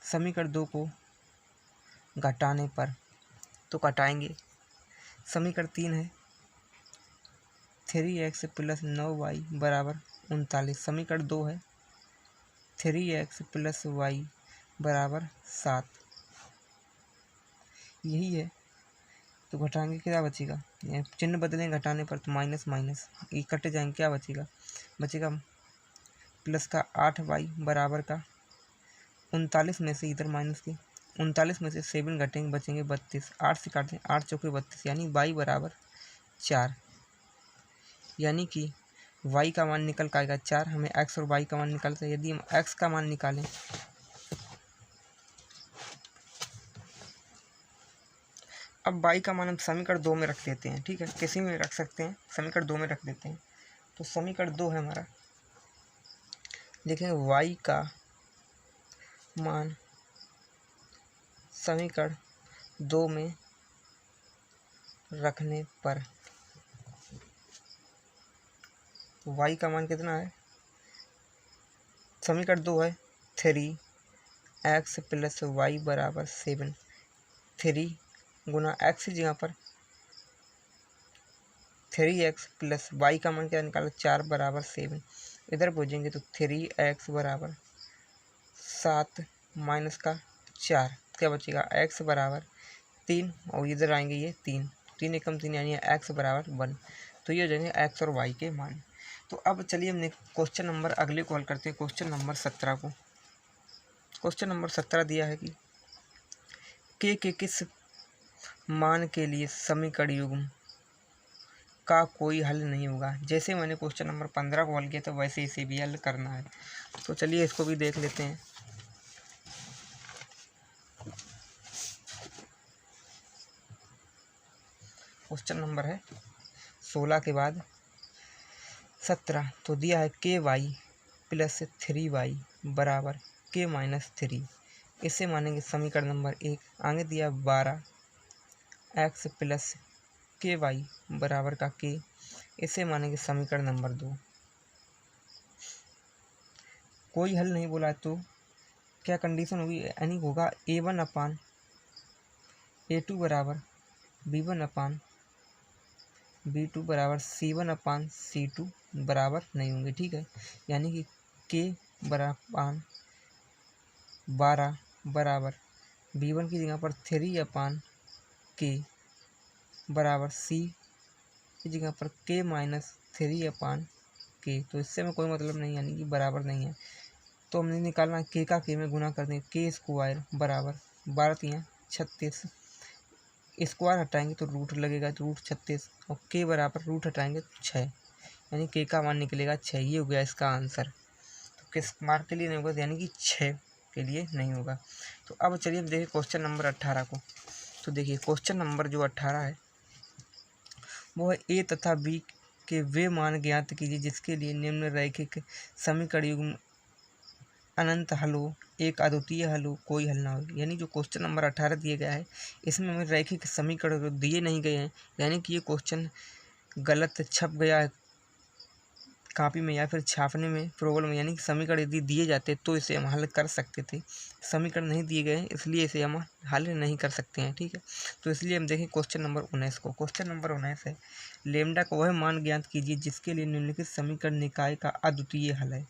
समीकरण 2 को घटाने पर, तो घटाएंगे। समीकरण 3 है 3x + 9y = 39। समीकरण 2 है 3x + y = 7। यही है। तो घटाएंगे क्या बचेगा, चिन्ह बदलें घटाने पर, तो माइनस माइनस ये कट जाएंगे, क्या बचेगा, बचेगा प्लस का 8y बराबर का 39 में से इधर माइनस के 39 में से 7 घटेंगे, बचेंगे 32। 8 से काटते हैं, 8 चौके 32, यानी y = 4। यानी कि y का मान निकल के आएगा 4। हमें x और y का मान निकालते हैं। यदि हम x का मान निकालें, अब y का मान हम समीकरण 2 में रख देते हैं। ठीक है, किसी में रख सकते हैं, समीकरण 2 में रख देते हैं। तो समीकरण 2 है हमारा, देखेंगे y का मान समीकरण 2 में रखने पर, y का मान कितना है, समीकरण 2 है 3x + y = 7। 3 गुना x की जगह पर 3x + y का मान क्या निकाला, 4 = 7। इधर पूछेंगे तो 3x = 7 माइनस का 4, क्या बचेगा, x = 3, और इधर आएंगे ये 3 3 एकम 3, यानी x = 1। तो ये हो जाएंगे x और y के मान। तो अब चलिए हमने क्वेश्चन नंबर अगले को हल करते हैं, क्वेश्चन नंबर 17 को। क्वेश्चन नंबर 17 दिया है कि के किस मान के लिए समीकरण युग्म का कोई हल नहीं होगा। जैसे मैंने क्वेश्चन नंबर 15 को हल किया तो वैसे इसे भी हल करना है। तो चलिए इसको भी देख लेते हैं। क्वेश्चन नंबर है 16 के बाद 17। तो दिया है ky + 3y = k - 3। इसे मानेंगे समीकरण नंबर 1। आगे दिया 12x + ky = k। इसे मानेंगे समीकरण नंबर 2। कोई हल नहीं बोला तो क्या कंडीशन होगी, यानी होगा a1/a2 = b1/b2 = c1/c2 बराबर नहीं होंगे। ठीक है, यानी कि k = 12 बराबर b1 की जगह पर 3/k बराबर c की जगह पर k - 3/k। तो इससे में कोई मतलब नहीं, यानी कि बराबर नहीं है। तो हमने निकालना k का k में गुना कर दें, k² बराबर 12 3 36। स्क्वायर हटाएंगे तो रूट लगेगा, तो √36, और k बराबर रूट हटाएंगे तो 6, यानी k का मान निकलेगा 6। ये हो गया इसका आंसर। तो किस मार्क के लिए नहीं होगा, यानी कि 6 के लिए नहीं होगा। तो अब चलिए हम देखिए क्वेश्चन नंबर 18 को। तो देखिए क्वेश्चन नंबर जो 18 है वो है a तथा b के वे मान ज्ञात कीजिए जिसके लिए निम्नलिखित समीकरण युग्म अनंत हल हो, एक अद्वितीय हल हो, कोई हल ना हो। यानी जो क्वेश्चन नंबर 18 दिया गया है इसमें हमें रैखिक समीकरण दिए नहीं गए हैं, यानी कि ये क्वेश्चन गलत छप गया है कॉपी में या फिर छापने में प्रॉब्लम यानी कि समीकरण यदि दिए जाते तो इसे हम हल कर सकते थे। समीकरण नहीं दिए गए इसलिए इसे हम हल नहीं कर सकते हैं, ठीक है। तो इसलिए हम देखें क्वेश्चन नंबर 19 को। क्वेश्चन नंबर 19 है, लेमडा का वह मान ज्ञात कीजिए जिसके लिए निम्नलिखित समीकरण निकाय का अद्वितीय हल है।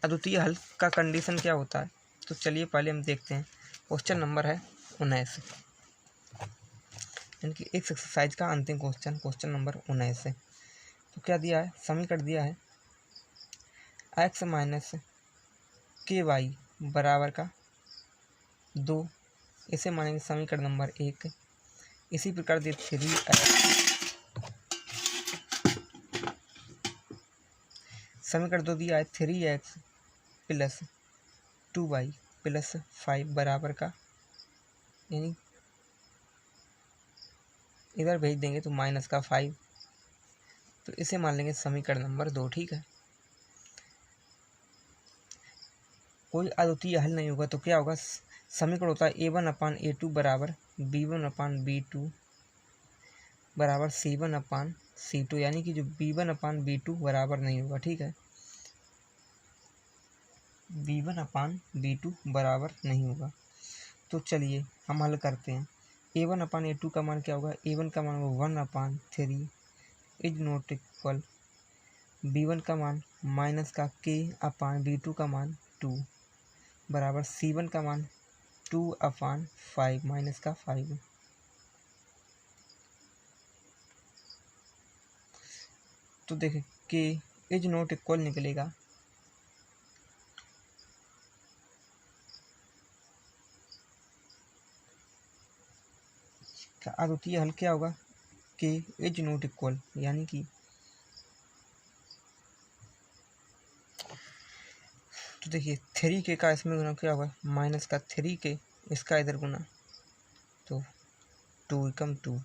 अद्वितीय हल का कंडीशन क्या होता है, तो चलिए पहले हम देखते हैं। क्वेश्चन नंबर है 19, यानी कि इस एक्सरसाइज का अंतिम क्वेश्चन, क्वेश्चन नंबर 19 है। तो क्या दिया है, समीकरण दिया है x माइनस के वाई बराबर का 2, इसे मानेंगे समीकरण नंबर 1। इसी प्रकार दिए 3x, समीकरण 2 दिया है 3x प्लस 2y प्लस 5 बराबर का, यानी इधर भेज देंगे तो माइनस का 5, तो इसे मान लेंगे समीकरण नंबर 2, ठीक है। कोई अद्वितीय हल नहीं होगा तो क्या होगा, समीकरण होता है a1/a2 बराबर b1/b2 बराबर c1/c2, यानी कि जो b1/b2 बराबर नहीं होगा, ठीक है। b1/b2 बराबर नहीं होगा। तो चलिए हम हल करते हैं। a1/a2 का मान क्या होगा, a1 का मान होगा 1/3 इज नॉट इक्वल, b1 का मान माइनस का k/b2 का मान 2 बराबर c1 का मान 2/5 माइनस का 5। तो देखिए k इज नॉट इक्वल निकलेगा, क्या अद्वितीय हल क्या होगा, k इज नॉट इक्वल, यानी कि तो देखिए 3k का इसमें गुना क्या होगा, माइनस का 3k, इसका इधर गुना तो 2 तो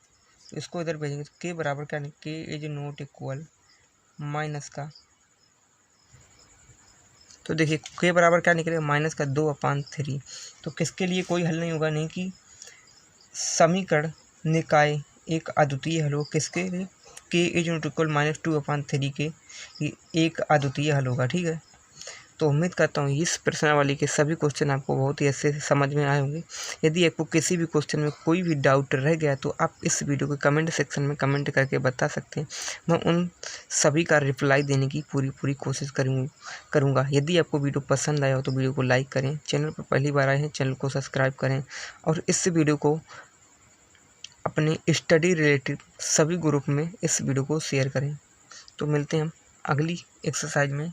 इसको इधर भेजेंगे तो k बराबर क्या नहीं, k is not equal minus का, तो देखिए k बराबर क्या निकलेगा, माइनस का 2/3। तो किसके लिए कोई हल नहीं होगा, नहीं कि समीकरण निकाय एक अद्वितीय हल हो, किसके लिए, k इज नॉट इक्वल -2/3 के एक अद्वितीय हल होगा, ठीक है। तो उम्मीद करता हूँ इस प्रश्नावली के सभी क्वेश्चन आपको बहुत ही अच्छे से समझ में आए होंगे। यदि आपको किसी भी क्वेश्चन में कोई भी डाउट रह गया तो आप इस वीडियो के कमेंट सेक्शन में कमेंट करके बता सकते हैं। मैं उन सभी का रिप्लाई देने की पूरी कोशिश करूँगा। यदि आपको वीडियो पसंद आया हो तो वीडियो को लाइक करें, चैनल पर पहली बार आए हैं चैनल को सब्सक्राइब करें और इस वीडियो को अपने स्टडी रिलेटेड सभी ग्रुप में इस वीडियो को शेयर करें। तो मिलते हैं हम अगली एक्सरसाइज में।